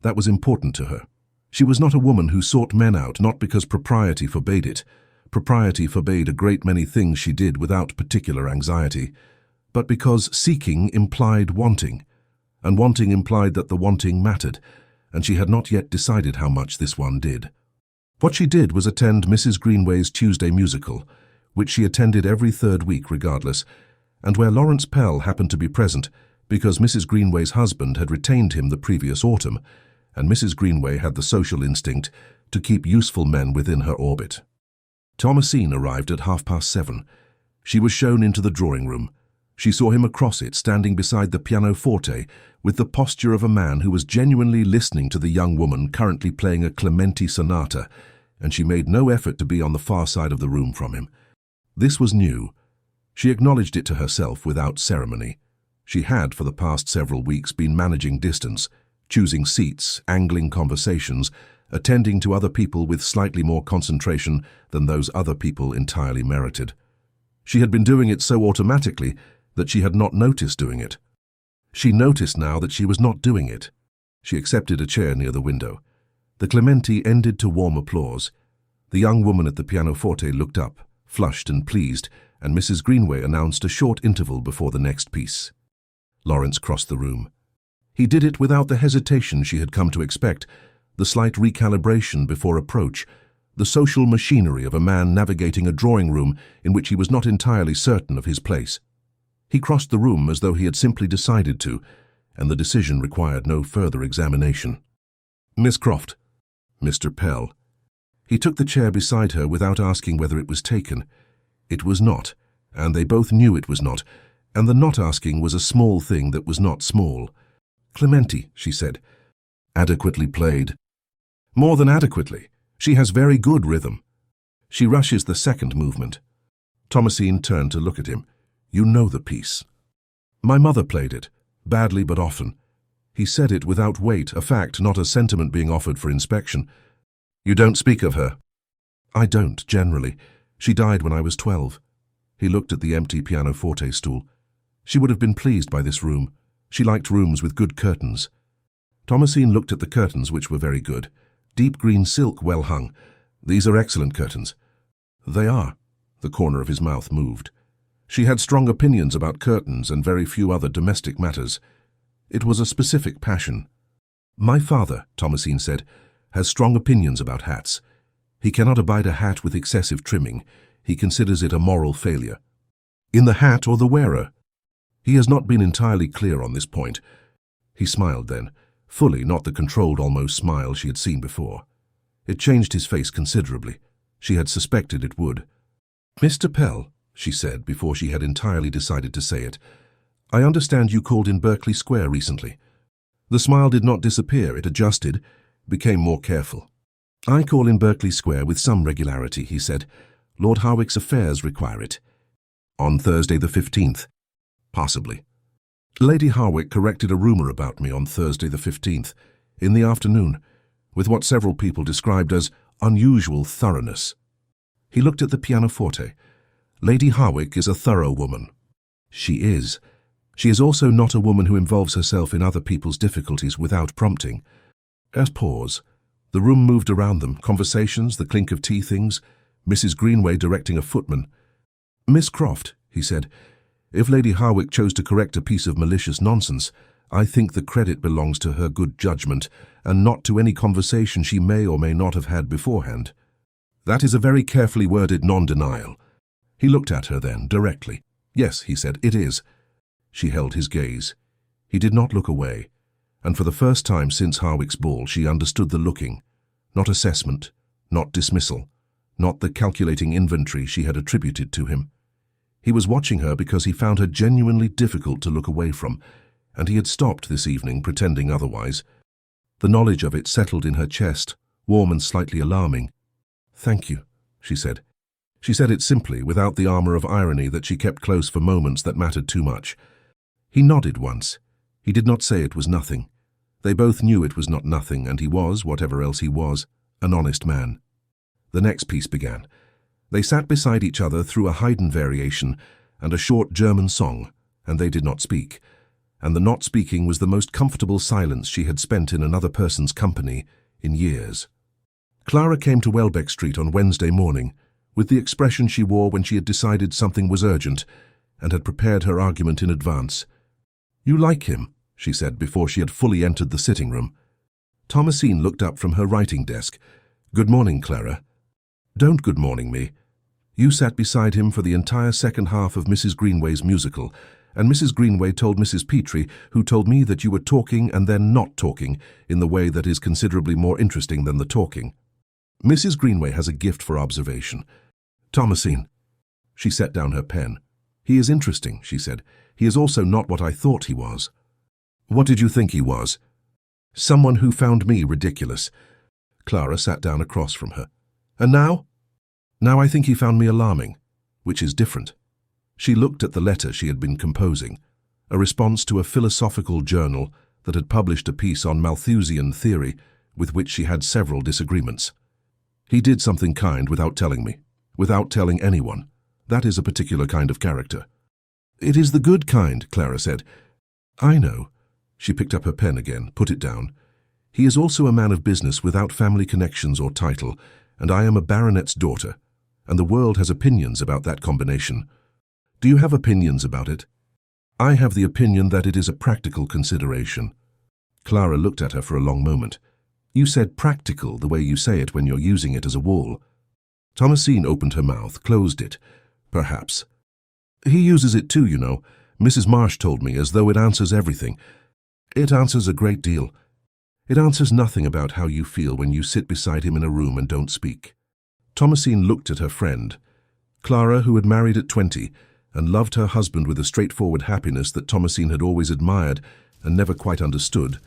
That was important to her. She was not a woman who sought men out, not because propriety forbade it. Propriety forbade a great many things she did without particular anxiety, but because seeking implied wanting, and wanting implied that the wanting mattered, and she had not yet decided how much this one did. What she did was attend Mrs. Greenway's Tuesday musical, which she attended every third week regardless, and where Laurence Pell happened to be present because Mrs. Greenway's husband had retained him the previous autumn, and Mrs. Greenway had the social instinct to keep useful men within her orbit. Thomasine arrived at 7:30. She was shown into the drawing-room. She saw him across it, standing beside the pianoforte, with the posture of a man who was genuinely listening to the young woman currently playing a Clementi sonata, and she made no effort to be on the far side of the room from him. This was new. She acknowledged it to herself without ceremony. She had, for the past several weeks, been managing distance, choosing seats, angling conversations, attending to other people with slightly more concentration than those other people entirely merited. She had been doing it so automatically that she had not noticed doing it. She noticed now that she was not doing it. She accepted a chair near the window. The Clementi ended to warm applause. The young woman at the pianoforte looked up, flushed and pleased, and Mrs. Greenway announced a short interval before the next piece. Laurence crossed the room. He did it without the hesitation she had come to expect, the slight recalibration before approach, the social machinery of a man navigating a drawing room in which he was not entirely certain of his place. He crossed the room as though he had simply decided to, and the decision required no further examination. "Miss Croft." "Mr. Pell." He took the chair beside her without asking whether it was taken. It was not, and they both knew it was not, and the not asking was a small thing that was not small. "Clementi," she said. "Adequately played." "More than adequately. She has very good rhythm." "She rushes the second movement." Thomasine turned to look at him. "You know the piece." "My mother played it, badly but often." He said it without weight, a fact, not a sentiment being offered for inspection. "You don't speak of her?" "I don't, generally. She died when I was 12. He looked at the empty pianoforte stool. "She would have been pleased by this room. She liked rooms with good curtains." Thomasine looked at the curtains, which were very good. Deep green silk, well hung. "These are excellent curtains." "They are." The corner of his mouth moved. She had strong opinions about curtains and very few other domestic matters. It was a specific passion. "My father," Thomasine said, "has strong opinions about hats. He cannot abide a hat with excessive trimming. He considers it a moral failure." "In the hat or the wearer?" He has not been entirely clear on this point. He smiled then, fully, not the controlled, almost smile she had seen before. It changed his face considerably. She had suspected it would. "Mr. Pell," she said before she had entirely decided to say it, "I understand you called in Berkeley Square recently." The smile did not disappear. It adjusted, became more careful. "I call in Berkeley Square with some regularity," he said. "Lord Harwick's affairs require it." "On Thursday the 15th? "Possibly." "Lady Harwick corrected a rumour about me on Thursday the 15th, in the afternoon, with what several people described as unusual thoroughness." He looked at the pianoforte. "Lady Harwick is a thorough woman." "She is. She is also not a woman who involves herself in other people's difficulties without prompting." A pause. The room moved around them, conversations, the clink of tea things, Mrs. Greenway directing a footman. "Miss Croft," he said, "if Lady Harwick chose to correct a piece of malicious nonsense, I think the credit belongs to her good judgment, and not to any conversation she may or may not have had beforehand." "That is a very carefully worded non-denial." He looked at her then, directly. "Yes," he said, "it is." She held his gaze. He did not look away, and for the first time since Harwick's ball she understood the looking, not assessment, not dismissal, not the calculating inventory she had attributed to him. He was watching her because he found her genuinely difficult to look away from, and he had stopped this evening pretending otherwise. The knowledge of it settled in her chest, warm and slightly alarming. "Thank you," she said. She said it simply, without the armor of irony that she kept close for moments that mattered too much. He nodded once. He did not say it was nothing. They both knew it was not nothing, and he was, whatever else he was, an honest man. The next piece began. They sat beside each other through a Haydn variation and a short German song, and they did not speak. And the not speaking was the most comfortable silence she had spent in another person's company in years. Clara came to Welbeck Street on Wednesday morning, with the expression she wore when she had decided something was urgent and had prepared her argument in advance. "You like him," she said before she had fully entered the sitting room. Thomasine looked up from her writing desk. "Good morning, Clara." "Don't good morning me. You sat beside him for the entire second half of Mrs. Greenway's musical, and Mrs. Greenway told Mrs. Petrie, who told me that you were talking and then not talking in the way that is considerably more interesting than the talking. Mrs. Greenway has a gift for observation. Thomasine." She set down her pen. "He is interesting," she said. "He is also not what I thought he was." "What did you think he was?" "Someone who found me ridiculous." Clara sat down across from her. "And now?" "Now I think he found me alarming, which is different." She looked at the letter she had been composing, a response to a philosophical journal that had published a piece on Malthusian theory with which she had several disagreements. "He did something kind without telling me, without telling anyone. That is a particular kind of character." "It is the good kind," Clara said. "I know." She picked up her pen again, put it down. "He is also a man of business without family connections or title, and I am a baronet's daughter, and the world has opinions about that combination. Do you have opinions about it?" "I have the opinion that it is a practical consideration." Clara looked at her for a long moment. "You said practical the way you say it when you're using it as a wall." Thomasine opened her mouth, closed it. "Perhaps. He uses it too, you know. Mrs. Marsh told me, as though it answers everything. It answers a great deal. It answers nothing about how you feel when you sit beside him in a room and don't speak." Thomasine looked at her friend. Clara, who had married at 20 and loved her husband with a straightforward happiness that Thomasine had always admired and never quite understood,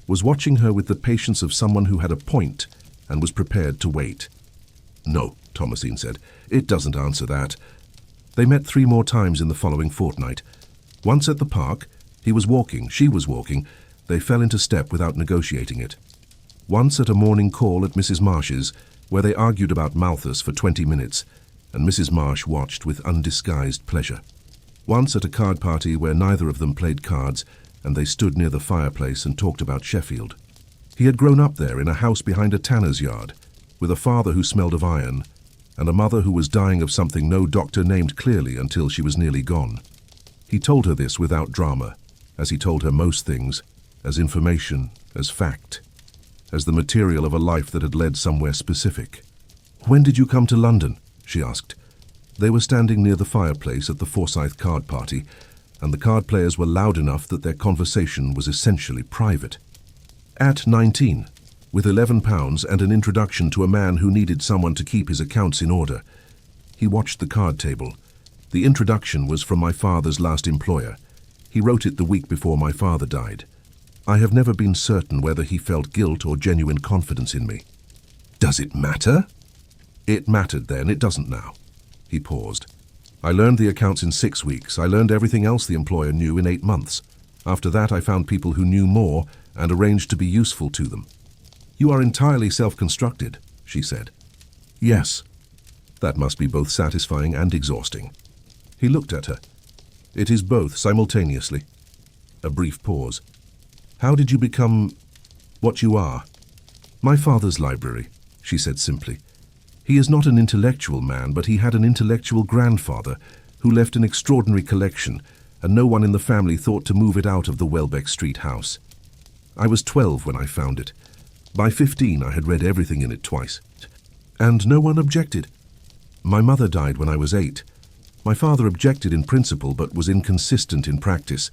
was watching her with the patience of someone who had a point and was prepared to wait. "No," Thomasine said, "it doesn't answer that." They met 3 more times in the following fortnight. Once at the park, he was walking, she was walking. They fell into step without negotiating it. Once at a morning call at Mrs. Marsh's, where they argued about Malthus for 20 minutes, and Mrs. Marsh watched with undisguised pleasure. Once at a card party where neither of them played cards, and they stood near the fireplace and talked about Sheffield. He had grown up there in a house behind a tanner's yard, with a father who smelled of iron, and a mother who was dying of something no doctor named clearly until she was nearly gone. He told her this without drama, as he told her most things, as information, as fact, as the material of a life that had led somewhere specific. "When did you come to London?" she asked. They were standing near the fireplace at the Forsyth card party, and the card players were loud enough that their conversation was essentially private. "At 19, with £11 and an introduction to a man who needed someone to keep his accounts in order." He watched the card table. "The introduction was from my father's last employer. He wrote it the week before my father died. I have never been certain whether he felt guilt or genuine confidence in me." "Does it matter?" "It mattered then, it doesn't now." He paused. "I learned the accounts in 6 weeks. I learned everything else the employer knew in 8 months. After that I found people who knew more and arranged to be useful to them." "You are entirely self-constructed," she said. "Yes." "That must be both satisfying and exhausting." He looked at her. "It is both simultaneously." A brief pause. "How did you become what you are?" "My father's library," she said simply. "He is not an intellectual man, but he had an intellectual grandfather who left an extraordinary collection, and no one in the family thought to move it out of the Welbeck Street house. I was 12 when I found it. By 15 I had read everything in it twice. And no one objected. My mother died when I was 8. My father objected in principle but was inconsistent in practice.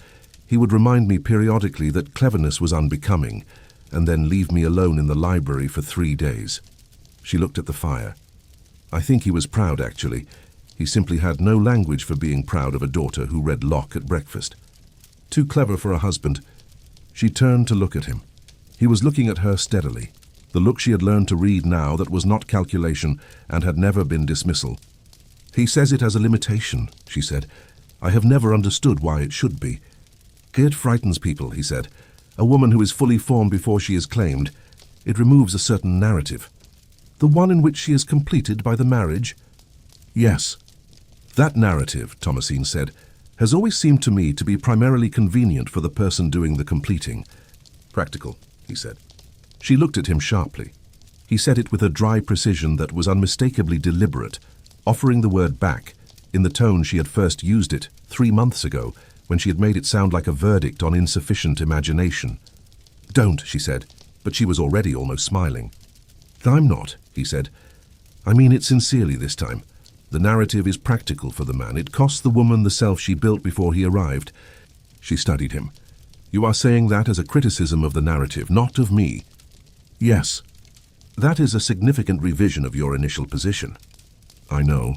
He would remind me periodically that cleverness was unbecoming, and then leave me alone in the library for 3 days. She looked at the fire. I think he was proud, actually. He simply had no language for being proud of a daughter who read Locke at breakfast. Too clever for a husband. She turned to look at him. He was looking at her steadily, the look she had learned to read now that was not calculation and had never been dismissal. He says it as a limitation, she said. I have never understood why it should be. It frightens people, he said. A woman who is fully formed before she is claimed. It removes a certain narrative. The one in which she is completed by the marriage? Yes. That narrative, Thomasine said, has always seemed to me to be primarily convenient for the person doing the completing. Practical, he said. She looked at him sharply. He said it with a dry precision that was unmistakably deliberate, offering the word back, in the tone she had first used it 3 months ago, when she had made it sound like a verdict on insufficient imagination. Don't, she said, but she was already almost smiling. I'm not, he said. I mean it sincerely this time. The narrative is practical for the man. It costs the woman the self she built before he arrived. She studied him. You are saying that as a criticism of the narrative, not of me. Yes. That is a significant revision of your initial position. I know.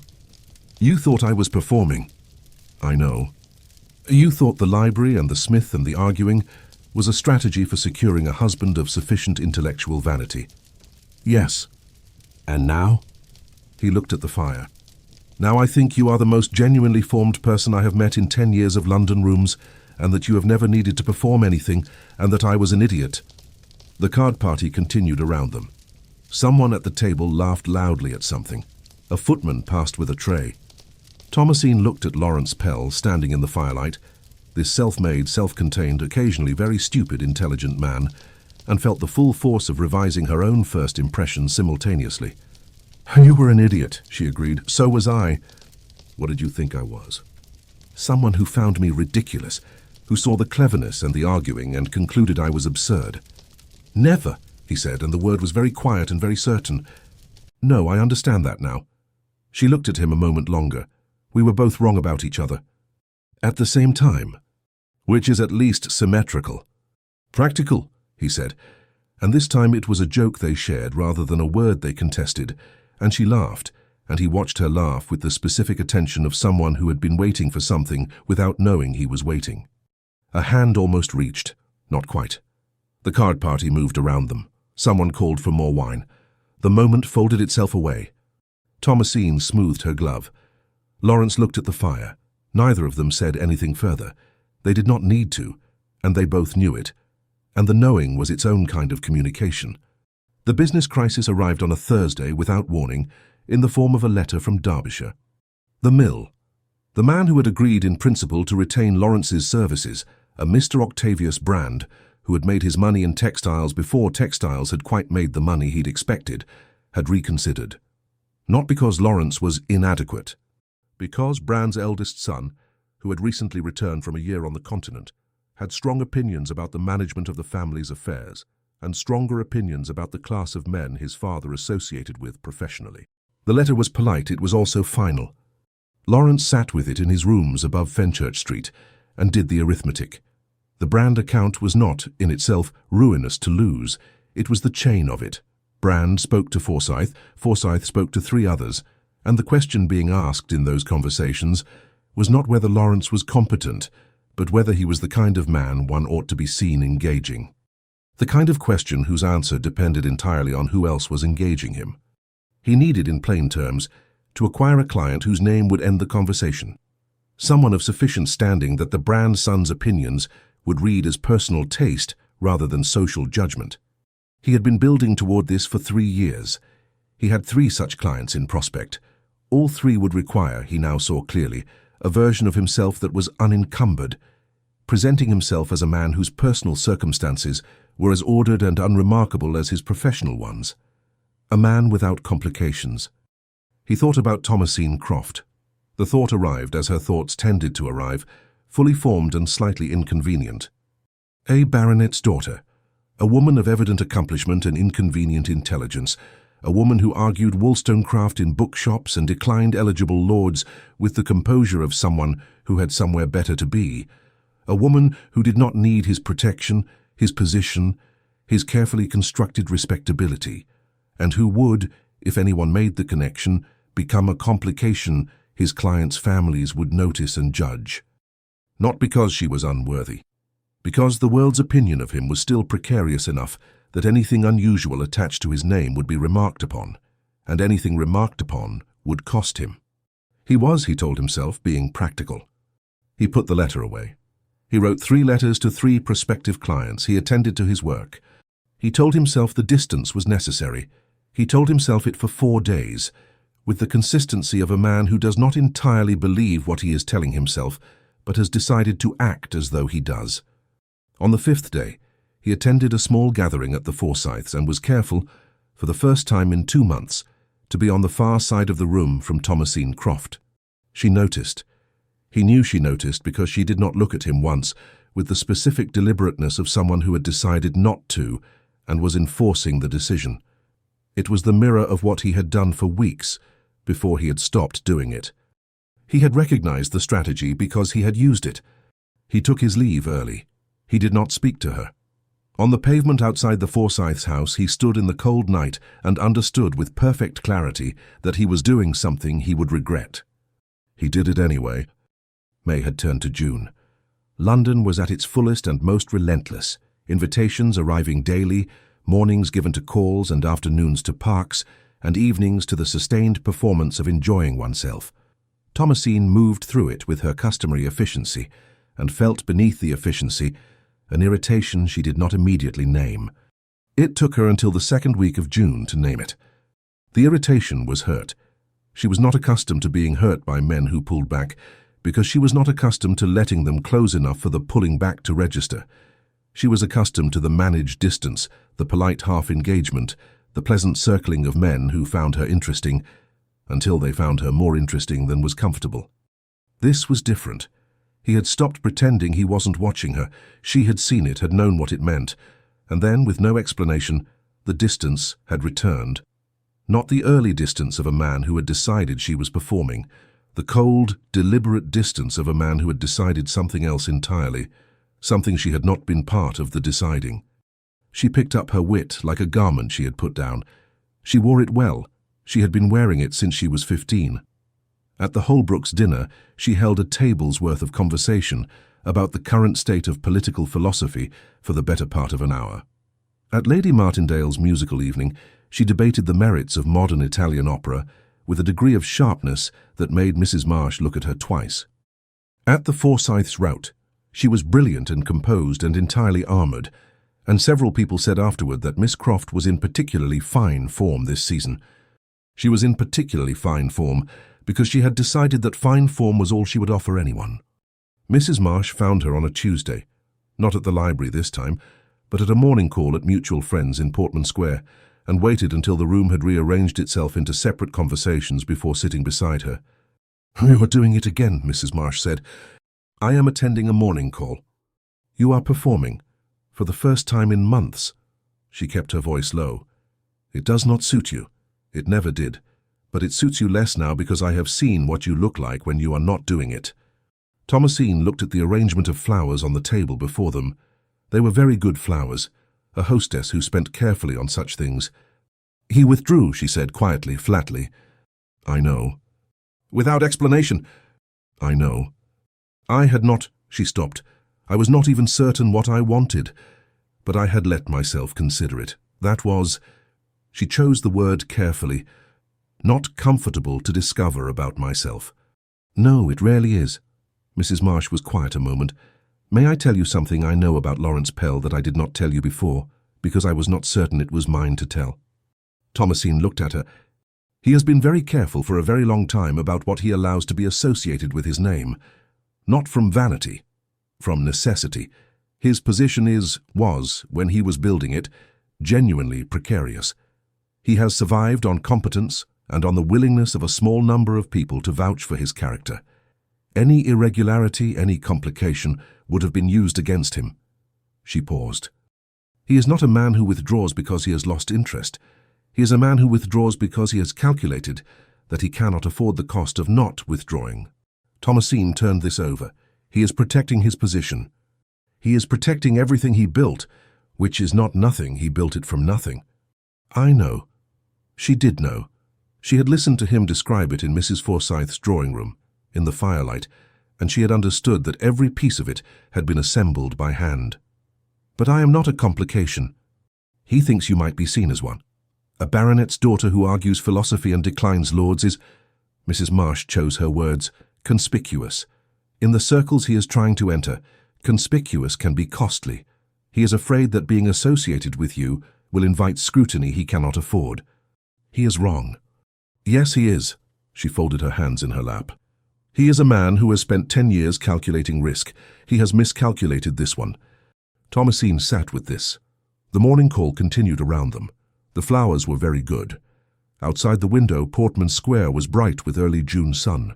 You thought I was performing. I know. You thought the library and the smith and the arguing was a strategy for securing a husband of sufficient intellectual vanity. Yes. And now? He looked at the fire. Now I think you are the most genuinely formed person I have met in 10 years of London rooms, and that you have never needed to perform anything, and that I was an idiot. The card party continued around them. Someone at the table laughed loudly at something. A footman passed with a tray. Thomasine looked at Laurence Pell standing in the firelight, this self-made, self-contained, occasionally very stupid, intelligent man, and felt the full force of revising her own first impression simultaneously. You were an idiot, she agreed. So was I. What did you think I was? Someone who found me ridiculous, who saw the cleverness and the arguing and concluded I was absurd. Never, he said, and the word was very quiet and very certain. No, I understand that now. She looked at him a moment longer. We were both wrong about each other. At the same time, which is at least symmetrical. Practical, he said, and this time it was a joke they shared rather than a word they contested, and she laughed, and he watched her laugh with the specific attention of someone who had been waiting for something without knowing he was waiting. A hand almost reached, not quite. The card party moved around them. Someone called for more wine. The moment folded itself away. Thomasine smoothed her glove. Laurence looked at the fire. Neither of them said anything further. They did not need to, and they both knew it. And the knowing was its own kind of communication. The business crisis arrived on a Thursday without warning, in the form of a letter from Derbyshire. The mill. The man who had agreed in principle to retain Laurence's services, a Mr. Octavius Brand, who had made his money in textiles before textiles had quite made the money he'd expected, had reconsidered. Not because Laurence was inadequate. Because Brand's eldest son, who had recently returned from a year on the continent, had strong opinions about the management of the family's affairs, and stronger opinions about the class of men his father associated with professionally. The letter was polite, it was also final. Laurence sat with it in his rooms above Fenchurch Street and did the arithmetic. The Brand account was not, in itself, ruinous to lose. It was the chain of it. Brand spoke to Forsyth spoke to 3 others, and the question being asked in those conversations was not whether Laurence was competent, but whether he was the kind of man one ought to be seen engaging. The kind of question whose answer depended entirely on who else was engaging him. He needed, in plain terms, to acquire a client whose name would end the conversation. Someone of sufficient standing that the Brand son's opinions would read as personal taste rather than social judgment. He had been building toward this for 3 years. He had 3 such clients in prospect. All 3 would require, he now saw clearly, a version of himself that was unencumbered, presenting himself as a man whose personal circumstances were as ordered and unremarkable as his professional ones. A man without complications. He thought about Thomasine Croft. The thought arrived as her thoughts tended to arrive, fully formed and slightly inconvenient. A baronet's daughter, a woman of evident accomplishment and inconvenient intelligence, a woman who argued Wollstonecraft in bookshops and declined eligible lords with the composure of someone who had somewhere better to be, A woman who did not need his protection, his position, his carefully constructed respectability, and who would, if anyone made the connection, become a complication his clients' families would notice and judge. Not because she was unworthy, because the world's opinion of him was still precarious enough that anything unusual attached to his name would be remarked upon, and anything remarked upon would cost him. He was, he told himself, being practical. He put the letter away. He wrote 3 letters to 3 prospective clients. He attended to his work. He told himself the distance was necessary. He told himself it for 4 days, with the consistency of a man who does not entirely believe what he is telling himself, but has decided to act as though he does. On the 5th day, he attended a small gathering at the Forsyths and was careful, for the first time in 2 months, to be on the far side of the room from Thomasine Croft. She noticed. He knew she noticed because she did not look at him once, with the specific deliberateness of someone who had decided not to and was enforcing the decision. It was the mirror of what he had done for weeks before he had stopped doing it. He had recognized the strategy because he had used it. He took his leave early. He did not speak to her. On the pavement outside the Forsyths' house, he stood in the cold night and understood with perfect clarity that he was doing something he would regret. He did it anyway. May had turned to June. London was at its fullest and most relentless, invitations arriving daily, mornings given to calls and afternoons to parks, and evenings to the sustained performance of enjoying oneself. Thomasine moved through it with her customary efficiency, and felt beneath the efficiency an irritation she did not immediately name. It took her until the 2nd week of June to name it. The irritation was hurt. She was not accustomed to being hurt by men who pulled back, because she was not accustomed to letting them close enough for the pulling back to register. She was accustomed to the managed distance, the polite half-engagement, the pleasant circling of men who found her interesting, until they found her more interesting than was comfortable. This was different. He had stopped pretending he wasn't watching her. She had seen it, had known what it meant, and then, with no explanation, the distance had returned. Not the early distance of a man who had decided she was performing, the cold, deliberate distance of a man who had decided something else entirely, something she had not been part of the deciding. She picked up her wit like a garment she had put down. She wore it well. She had been wearing it since she was 15. At the Holbrooks' dinner, she held a table's worth of conversation about the current state of political philosophy for the better part of an hour. At Lady Martindale's musical evening, she debated the merits of modern Italian opera with a degree of sharpness that made Mrs. Marsh look at her twice. At the Forsyths' rout, she was brilliant and composed and entirely armoured, and several people said afterward that Miss Croft was in particularly fine form this season. She was in particularly fine form because she had decided that fine form was all she would offer anyone. Mrs. Marsh found her on a Tuesday, not at the library this time, but at a morning call at mutual friends in Portman Square, and waited until the room had rearranged itself into separate conversations before sitting beside her. "You are doing it again," Mrs. Marsh said. "I am attending a morning call. You are performing, for the first time in months." She kept her voice low. "It does not suit you. It never did. But it suits you less now because I have seen what you look like when you are not doing it." Thomasine looked at the arrangement of flowers on the table before them. They were very good flowers, a hostess who spent carefully on such things. "He withdrew," she said quietly, flatly. "I know." "Without explanation." "I know." "I had not—" She stopped. "I was not even certain what I wanted, but I had let myself consider it. That was—" She chose the word carefully. "Not comfortable to discover about myself." "No, it rarely is." Mrs. Marsh was quiet a moment. "May I tell you something I know about Laurence Pell that I did not tell you before, because I was not certain it was mine to tell?" Thomasine looked at her. "He has been very careful for a very long time about what he allows to be associated with his name. Not from vanity, from necessity. His position was, when he was building it, genuinely precarious. He has survived on competence and on the willingness of a small number of people to vouch for his character. Any irregularity, any complication, would have been used against him." She paused. "He is not a man who withdraws because he has lost interest. He is a man who withdraws because he has calculated that he cannot afford the cost of not withdrawing." Thomasine turned this over. "He is protecting his position, He is protecting everything he built, which is not nothing. He built it from nothing. I know. She did know. She had listened to him describe it in Mrs. Forsyth's drawing room, in the firelight, and she had understood that every piece of it had been assembled by hand. But I am not a complication. He thinks you might be seen as one. A baronet's daughter who argues philosophy and declines lords is, Mrs. Marsh chose her words, conspicuous. In the circles he is trying to enter, conspicuous can be costly. He is afraid that being associated with you will invite scrutiny he cannot afford. He is wrong. Yes, he is. She folded her hands in her lap. He is a man who has spent 10 years calculating risk. He has miscalculated this one. Thomasine sat with this. The morning call continued around them. The flowers were very good. Outside the window, Portman Square was bright with early June sun.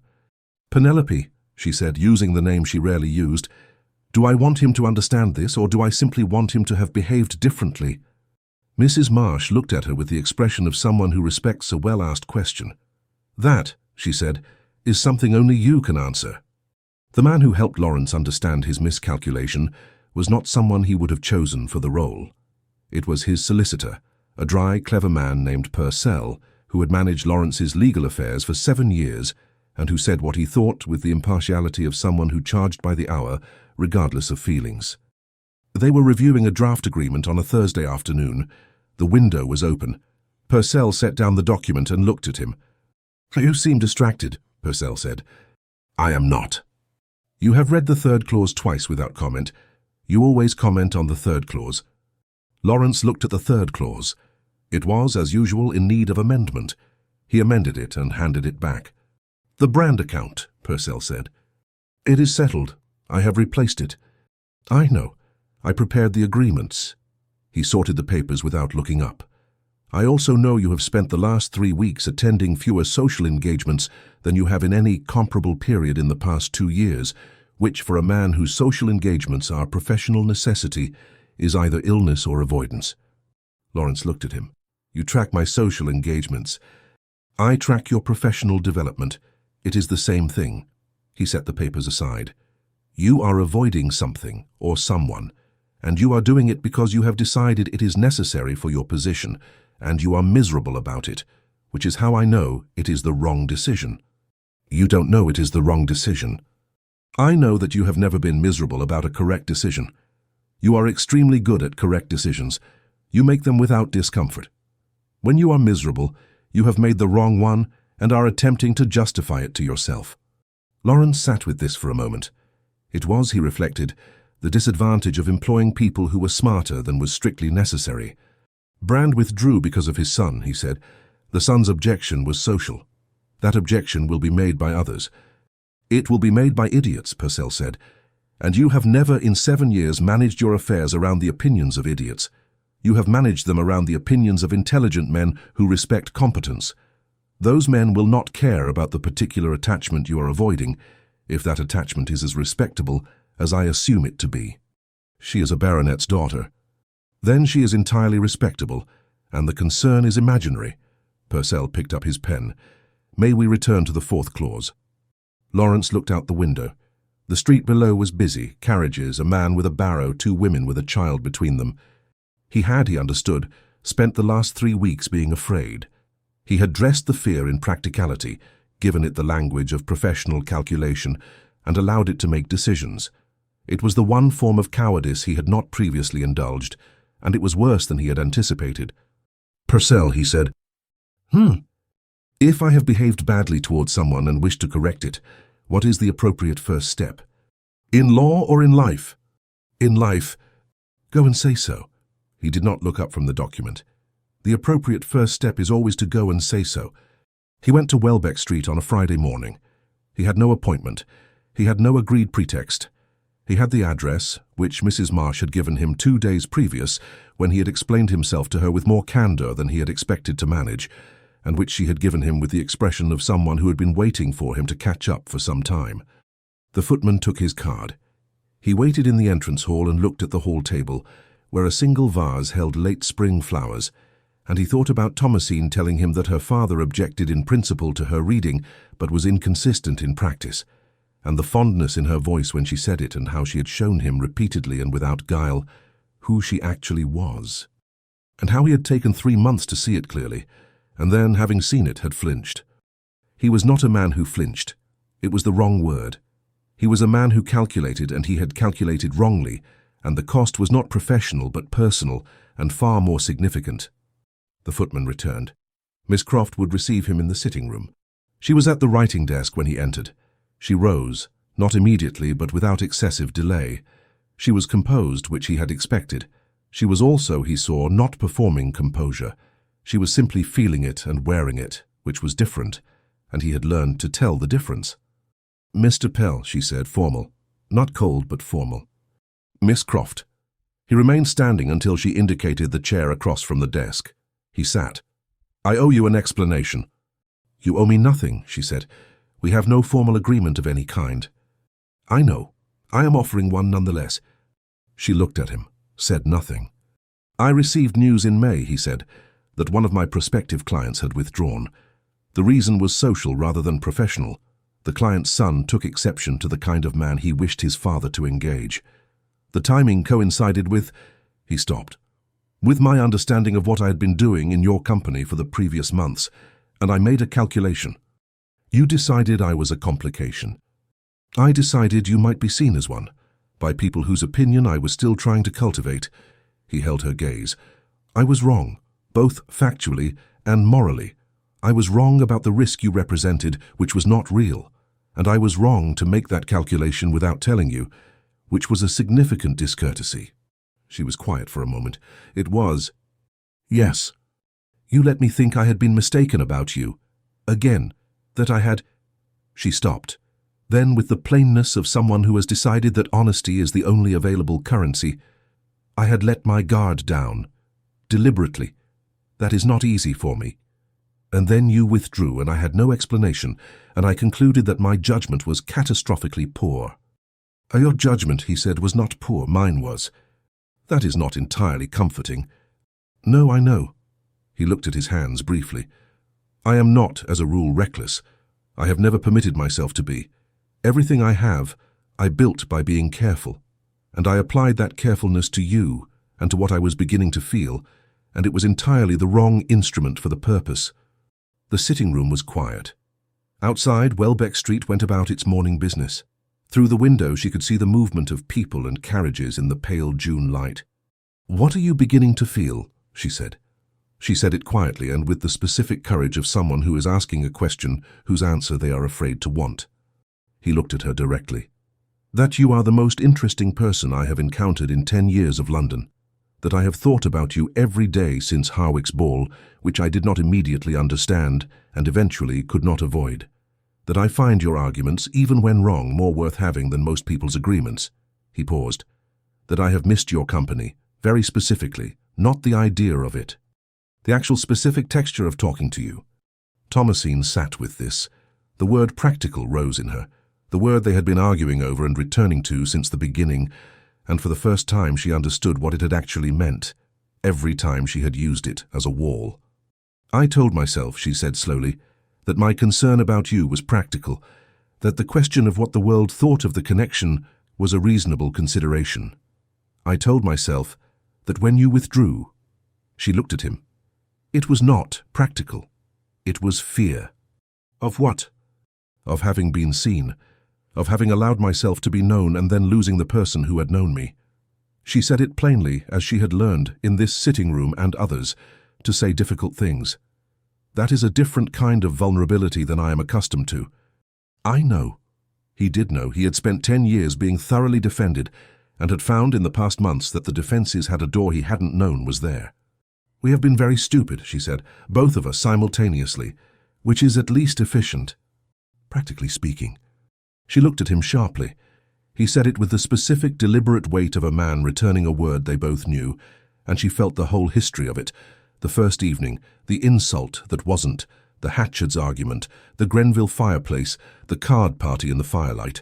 Penelope, she said, using the name she rarely used, do I want him to understand this, or do I simply want him to have behaved differently? Mrs. Marsh looked at her with the expression of someone who respects a well-asked question. That, she said, is something only you can answer. The man who helped Laurence understand his miscalculation was not someone he would have chosen for the role. It was his solicitor, a dry, clever man named Purcell, who had managed Laurence's legal affairs for 7 years and who said what he thought with the impartiality of someone who charged by the hour, regardless of feelings. They were reviewing a draft agreement on a Thursday afternoon. The window was open. Purcell set down the document and looked at him. You seem distracted, Purcell said. I am not. You have read the third clause twice without comment. You always comment on the third clause. Laurence looked at the third clause. It was, as usual, in need of amendment. He amended it and handed it back. The brand account, Purcell said. It is settled. I have replaced it. I know. I prepared the agreements. He sorted the papers without looking up. I also know you have spent the last 3 weeks attending fewer social engagements than you have in any comparable period in the past 2 years, which for a man whose social engagements are professional necessity is either illness or avoidance. Laurence looked at him. You track my social engagements. I track your professional development. It is the same thing. He set the papers aside. You are avoiding something or someone, and you are doing it because you have decided it is necessary for your position, and you are miserable about it, which is how I know it is the wrong decision. You don't know it is the wrong decision. I know that you have never been miserable about a correct decision. You are extremely good at correct decisions. You make them without discomfort. When you are miserable, you have made the wrong one and are attempting to justify it to yourself. Laurence sat with this for a moment. It was, he reflected, the disadvantage of employing people who were smarter than was strictly necessary. Brand withdrew because of his son, he said. The son's objection was social. That objection will be made by others. It will be made by idiots, Purcell said. And you have never in 7 years managed your affairs around the opinions of idiots. You have managed them around the opinions of intelligent men who respect competence. Those men will not care about the particular attachment you are avoiding, if that attachment is as respectable as I assume it to be. She is a baronet's daughter. Then she is entirely respectable, and the concern is imaginary. Purcell picked up his pen. May we return to the fourth clause? Laurence looked out the window. The street below was busy, carriages, a man with a barrow, 2 women with a child between them. He had, he understood, spent the last 3 weeks being afraid. He had dressed the fear in practicality, given it the language of professional calculation, and allowed it to make decisions. It was the one form of cowardice he had not previously indulged, and it was worse than he had anticipated. Purcell, he said. If I have behaved badly towards someone and wish to correct it, what is the appropriate first step? In law or in life? In life. Go and say so. He did not look up from the document. The appropriate first step is always to go and say so. He went to Welbeck Street on a Friday morning. He had no appointment. He had no agreed pretext. He had the address, which Mrs. Marsh had given him 2 days previous, when he had explained himself to her with more candour than he had expected to manage, and which she had given him with the expression of someone who had been waiting for him to catch up for some time. The footman took his card. He waited in the entrance hall and looked at the hall table, where a single vase held late spring flowers, and he thought about Thomasine telling him that her father objected in principle to her reading, but was inconsistent in practice, and the fondness in her voice when she said it, and how she had shown him repeatedly and without guile who she actually was, and how he had taken 3 months to see it clearly, and then, having seen it, had flinched. He was not a man who flinched. It was the wrong word. He was a man who calculated, and he had calculated wrongly, and the cost was not professional but personal and far more significant. The footman returned. Miss Croft would receive him in the sitting room. She was at the writing desk when he entered. She rose, not immediately but without excessive delay. She was composed, which he had expected. She was also, he saw, not performing composure. She was simply feeling it and wearing it, which was different, and he had learned to tell the difference. "Mr. Pell," she said, formal. Not cold, but formal. "Miss Croft." He remained standing until she indicated the chair across from the desk. He sat. "I owe you an explanation." "You owe me nothing," she said. "We have no formal agreement of any kind." "I know. I am offering one nonetheless." She looked at him, said nothing. "I received news in May," he said, "that one of my prospective clients had withdrawn. The reason was social rather than professional. The client's son took exception to the kind of man he wished his father to engage. The timing coincided with—" He stopped. "With my understanding of what I had been doing in your company for the previous months, and I made a calculation. You decided I was a complication. I decided you might be seen as one, by people whose opinion I was still trying to cultivate." He held her gaze. "I was wrong, both factually and morally. I was wrong about the risk you represented, which was not real, and I was wrong to make that calculation without telling you, which was a significant discourtesy." She was quiet for a moment. "It was." "Yes. You let me think I had been mistaken about you. Again, that I had—" She stopped. Then, with the plainness of someone who has decided that honesty is the only available currency, "I had let my guard down. Deliberately. That is not easy for me. And then you withdrew, and I had no explanation, and I concluded that my judgment was catastrophically poor." "Your judgment," he said, "was not poor. Mine was." "That is not entirely comforting." "No, I know." He looked at his hands briefly. "I am not, as a rule, reckless. I have never permitted myself to be. Everything I have, I built by being careful, and I applied that carefulness to you and to what I was beginning to feel, and it was entirely the wrong instrument for the purpose." The sitting room was quiet. Outside, Welbeck Street went about its morning business. Through the window she could see the movement of people and carriages in the pale June light. "What are you beginning to feel?" she said. She said it quietly and with the specific courage of someone who is asking a question whose answer they are afraid to want. He looked at her directly. "That you are the most interesting person I have encountered in 10 years of London. That I have thought about you every day since Harwick's ball, which I did not immediately understand and eventually could not avoid. That I find your arguments, even when wrong, more worth having than most people's agreements." He paused. "That I have missed your company, very specifically, not the idea of it. The actual specific texture of talking to you." Thomasine sat with this. The word practical rose in her, the word they had been arguing over and returning to since the beginning, and for the first time she understood what it had actually meant, every time she had used it as a wall. "I told myself," she said slowly, "that my concern about you was practical, that the question of what the world thought of the connection was a reasonable consideration. I told myself that when you withdrew—" She looked at him. "It was not practical. It was fear." "Of what?" "Of having been seen, of having allowed myself to be known and then losing the person who had known me." She said it plainly, as she had learned, in this sitting room and others, to say difficult things. "That is a different kind of vulnerability than I am accustomed to." "I know." He did know. He had spent 10 years being thoroughly defended and had found in the past months that the defences had a door he hadn't known was there. "We have been very stupid," she said, "both of us simultaneously, which is at least efficient, practically speaking." She looked at him sharply. He said it with the specific, deliberate weight of a man returning a word they both knew, and she felt the whole history of it. The first evening, the insult that wasn't, the Hatchards' argument, the Grenville fireplace, the card party in the firelight.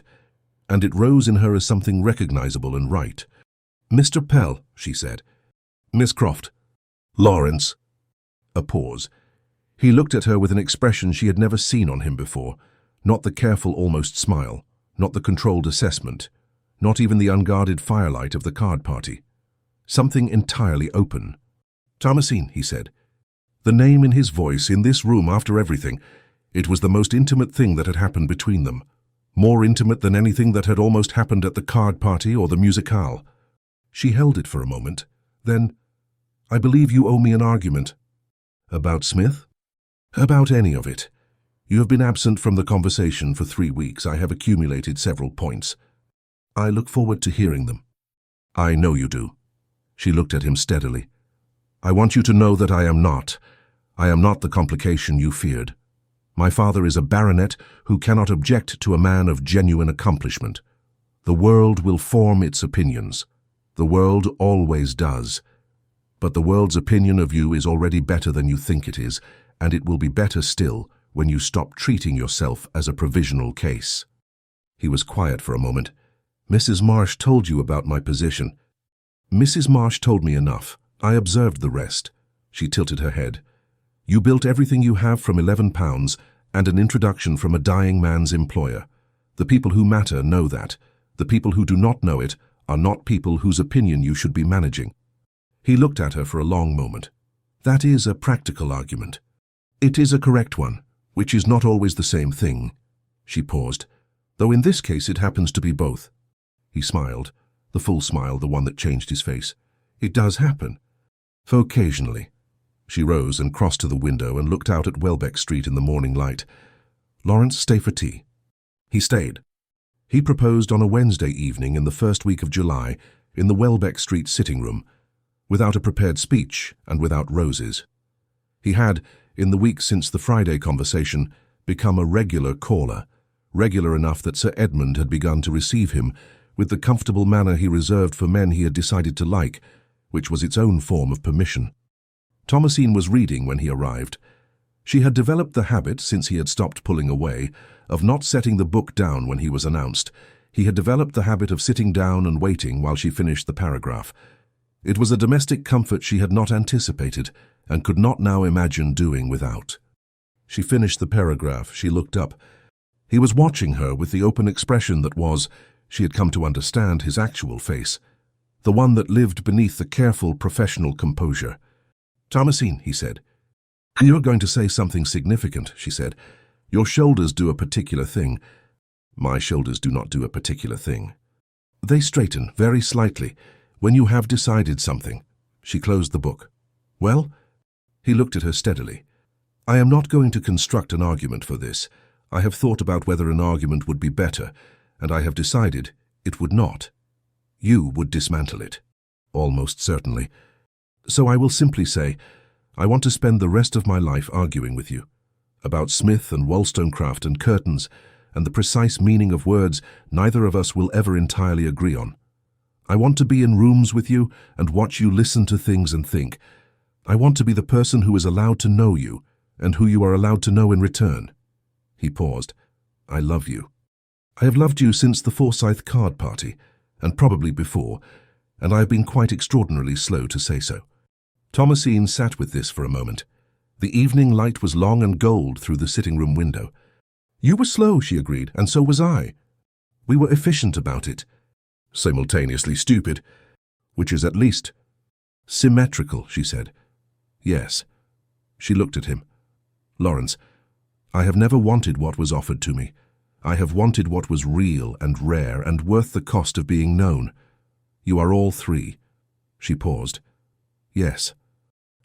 And it rose in her as something recognizable and right. "Mr. Pell," she said. "Miss Croft." "Laurence." A pause. He looked at her with an expression she had never seen on him before, not the careful, almost smile, not the controlled assessment, not even the unguarded firelight of the card party. Something entirely open. "Thomasine," he said. The name in his voice, in this room after everything, it was the most intimate thing that had happened between them. More intimate than anything that had almost happened at the card party or the musicale. She held it for a moment. Then, "I believe you owe me an argument." "About Smith?" "About any of it. You have been absent from the conversation for 3 weeks. I have accumulated several points. I look forward to hearing them." "I know you do." She looked at him steadily. "I want you to know that I am not the complication you feared. My father is a baronet who cannot object to a man of genuine accomplishment. The world will form its opinions. The world always does. But the world's opinion of you is already better than you think it is, and it will be better still when you stop treating yourself as a provisional case." He was quiet for a moment. "Mrs. Marsh told you about my position." "Mrs. Marsh told me enough. I observed the rest." She tilted her head. "You built everything you have from £11 and an introduction from a dying man's employer. The people who matter know that. The people who do not know it are not people whose opinion you should be managing." He looked at her for a long moment. "That is a practical argument. It is a correct one, which is not always the same thing." She paused. "Though in this case it happens to be both." He smiled, the full smile, the one that changed his face. "It does happen. For occasionally." She rose and crossed to the window and looked out at Welbeck Street in the morning light. "Laurence, stay for tea." He stayed. He proposed on a Wednesday evening in the first week of July in the Welbeck Street sitting room, without a prepared speech and without roses. He had, in the week since the Friday conversation, become a regular caller, regular enough that Sir Edmund had begun to receive him with the comfortable manner he reserved for men he had decided to like, which was its own form of permission. Thomasine was reading when he arrived. She had developed the habit, since he had stopped pulling away, of not setting the book down when he was announced. He had developed the habit of sitting down and waiting while she finished the paragraph. It was a domestic comfort she had not anticipated and could not now imagine doing without. She finished the paragraph. She looked up. He was watching her with the open expression that was, she had come to understand, his actual face, the one that lived beneath the careful professional composure. "Thomasine," he said. "You are going to say something significant," she said. "Your shoulders do a particular thing." "My shoulders do not do a particular thing." "They straighten, very slightly, when you have decided something." She closed the book. "Well?" He looked at her steadily. "I am not going to construct an argument for this. I have thought about whether an argument would be better, and I have decided it would not. You would dismantle it. Almost certainly. So I will simply say, I want to spend the rest of my life arguing with you about Smith and Wollstonecraft and curtains and the precise meaning of words neither of us will ever entirely agree on. I want to be in rooms with you and watch you listen to things and think. I want to be the person who is allowed to know you and who you are allowed to know in return." He paused. "I love you. I have loved you since the Forsyth card party, and probably before, and I have been quite extraordinarily slow to say so." Thomasine sat with this for a moment. The evening light was long and gold through the sitting-room window. "You were slow," she agreed, "and so was I. We were efficient about it. Simultaneously stupid, which is at least symmetrical," she said. "Yes." She looked at him. "Laurence, I have never wanted what was offered to me. I have wanted what was real and rare and worth the cost of being known. You are all three." She paused. "Yes.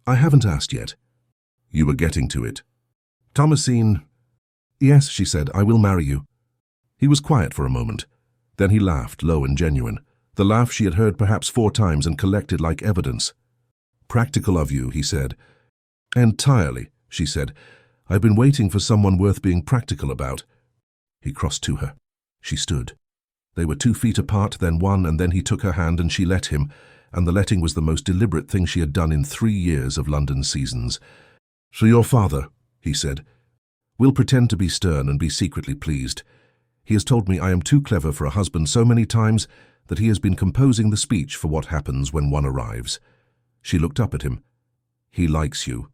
I haven't asked yet." "You were getting to it." "Thomasine—" "Yes," she said, "I will marry you." He was quiet for a moment. Then he laughed, low and genuine, the laugh she had heard perhaps 4 times and collected like evidence. "Practical of you," he said. "Entirely," she said. "I've been waiting for someone worth being practical about." He crossed to her. She stood. They were 2 feet apart, then 1, and then he took her hand and she let him, and the letting was the most deliberate thing she had done in 3 years of London seasons. "So your father," he said, "will pretend to be stern and be secretly pleased. He has told me I am too clever for a husband so many times that he has been composing the speech for what happens when one arrives." She looked up at him. "He likes you."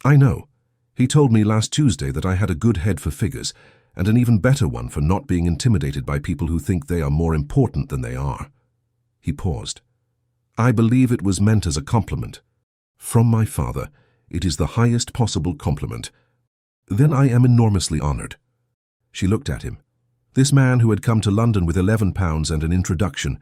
"I know. He told me last Tuesday that I had a good head for figures, and an even better one for not being intimidated by people who think they are more important than they are. He paused. I believe it was meant as a compliment. From my father, it is the highest possible compliment. Then I am enormously honored. She looked at him. This man who had come to London with £11 and an introduction,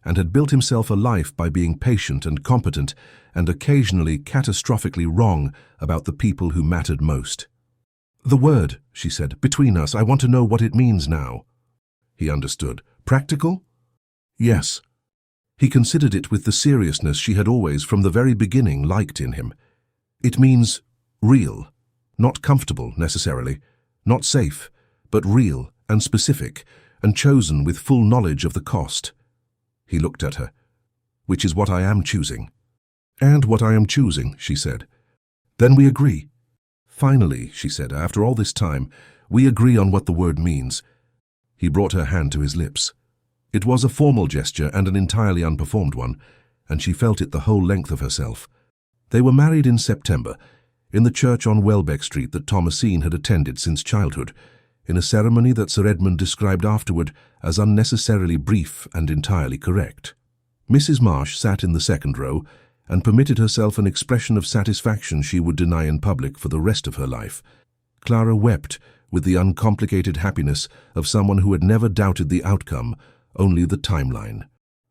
and had built himself a life by being patient and competent and occasionally catastrophically wrong about the people who mattered most. The word, she said, between us, I want to know what it means now. He understood. Practical? Yes. He considered it with the seriousness she had always, from the very beginning, liked in him. It means real, not comfortable necessarily, not safe, but real and specific, and chosen with full knowledge of the cost. He looked at her. Which is what I am choosing. And what I am choosing, she said. Then we agree. Finally, she said, after all this time, we agree on what the word means. He brought her hand to his lips. It was a formal gesture and an entirely unperformed one, and she felt it the whole length of herself. They were married in September, in the church on Welbeck Street that Thomasine had attended since childhood, in a ceremony that Sir Edmund described afterward as unnecessarily brief and entirely correct. Mrs. Marsh sat in the second row and permitted herself an expression of satisfaction she would deny in public for the rest of her life. Clara wept with the uncomplicated happiness of someone who had never doubted the outcome, only the timeline.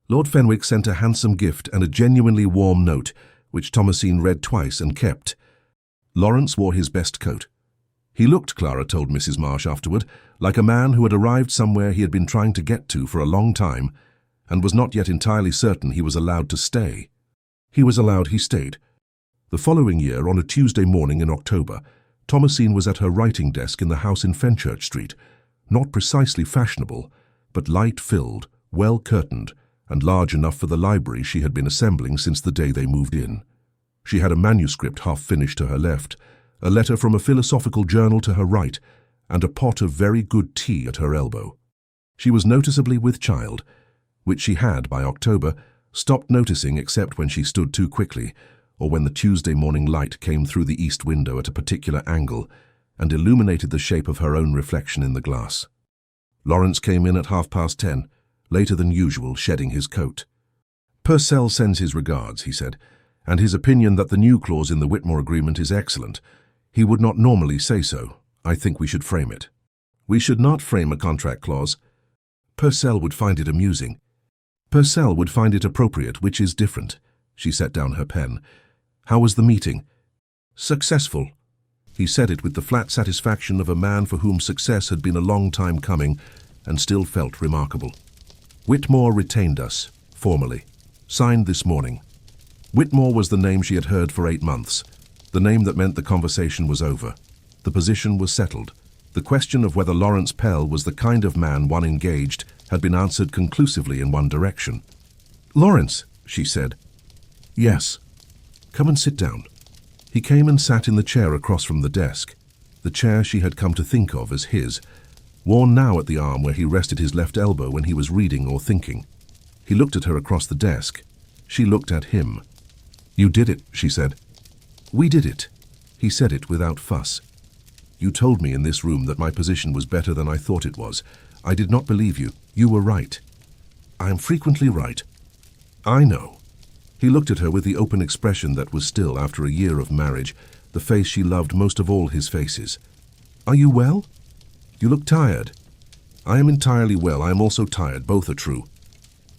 Lord Fenwick sent a handsome gift and a genuinely warm note, which Thomasine read twice and kept. Laurence wore his best coat. He looked, Clara told Mrs. Marsh afterward, like a man who had arrived somewhere he had been trying to get to for a long time, and was not yet entirely certain he was allowed to stay. He was allowed, he stayed. The following year, on a Tuesday morning in October, Thomasine was at her writing desk in the house in Fenchurch Street, not precisely fashionable, but light-filled, well-curtained, and large enough for the library she had been assembling since the day they moved in. She had a manuscript half-finished to her left, a letter from a philosophical journal to her right, and a pot of very good tea at her elbow. She was noticeably with child, which she had, by October, stopped noticing except when she stood too quickly, or when the Tuesday morning light came through the east window at a particular angle and illuminated the shape of her own reflection in the glass. Laurence came in at 10:30, later than usual, shedding his coat. Purcell sends his regards, he said, and his opinion that the new clause in the Whitmore agreement is excellent. He would not normally say so. I think we should frame it. We should not frame a contract clause. Purcell would find it amusing. Purcell would find it appropriate, which is different. She set down her pen. How was the meeting? Successful. He said it with the flat satisfaction of a man for whom success had been a long time coming and still felt remarkable. Whitmore retained us, formally. Signed this morning. Whitmore was the name she had heard for 8 months, the name that meant the conversation was over. The position was settled. The question of whether Laurence Pell was the kind of man one engaged had been answered conclusively in one direction. Laurence, she said. Yes. Come and sit down. He came and sat in the chair across from the desk, the chair she had come to think of as his, worn now at the arm where he rested his left elbow when he was reading or thinking. He looked at her across the desk. She looked at him. You did it, she said. We did it. He said it without fuss. You told me in this room that my position was better than I thought it was. I did not believe you. You were right. I am frequently right. I know. He looked at her with the open expression that was still, after a year of marriage, the face she loved most of all his faces. Are you well? You look tired. I am entirely well. I am also tired. Both are true.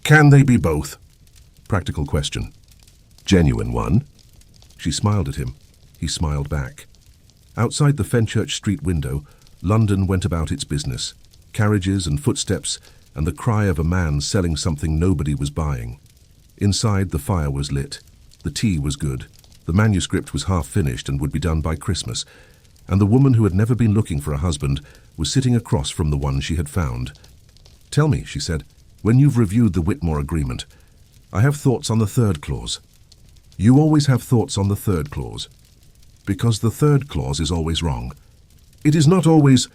Can they be both? Practical question. Genuine one. She smiled at him. He smiled back. Outside the Fenchurch Street window, London went about its business. Carriages and footsteps, and the cry of a man selling something nobody was buying. Inside, the fire was lit. The tea was good. The manuscript was half finished and would be done by Christmas. And the woman who had never been looking for a husband was sitting across from the one she had found. Tell me, she said, when you've reviewed the Whitmore agreement, I have thoughts on the third clause. You always have thoughts on the third clause. Because the third clause is always wrong. It is not always.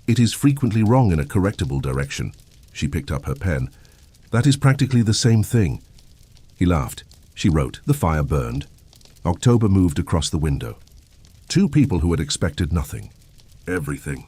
It is frequently wrong in a correctable direction. She picked up her pen. That is practically the same thing. He laughed. She wrote. The fire burned. October moved across the window. Two people who had expected nothing. Everything.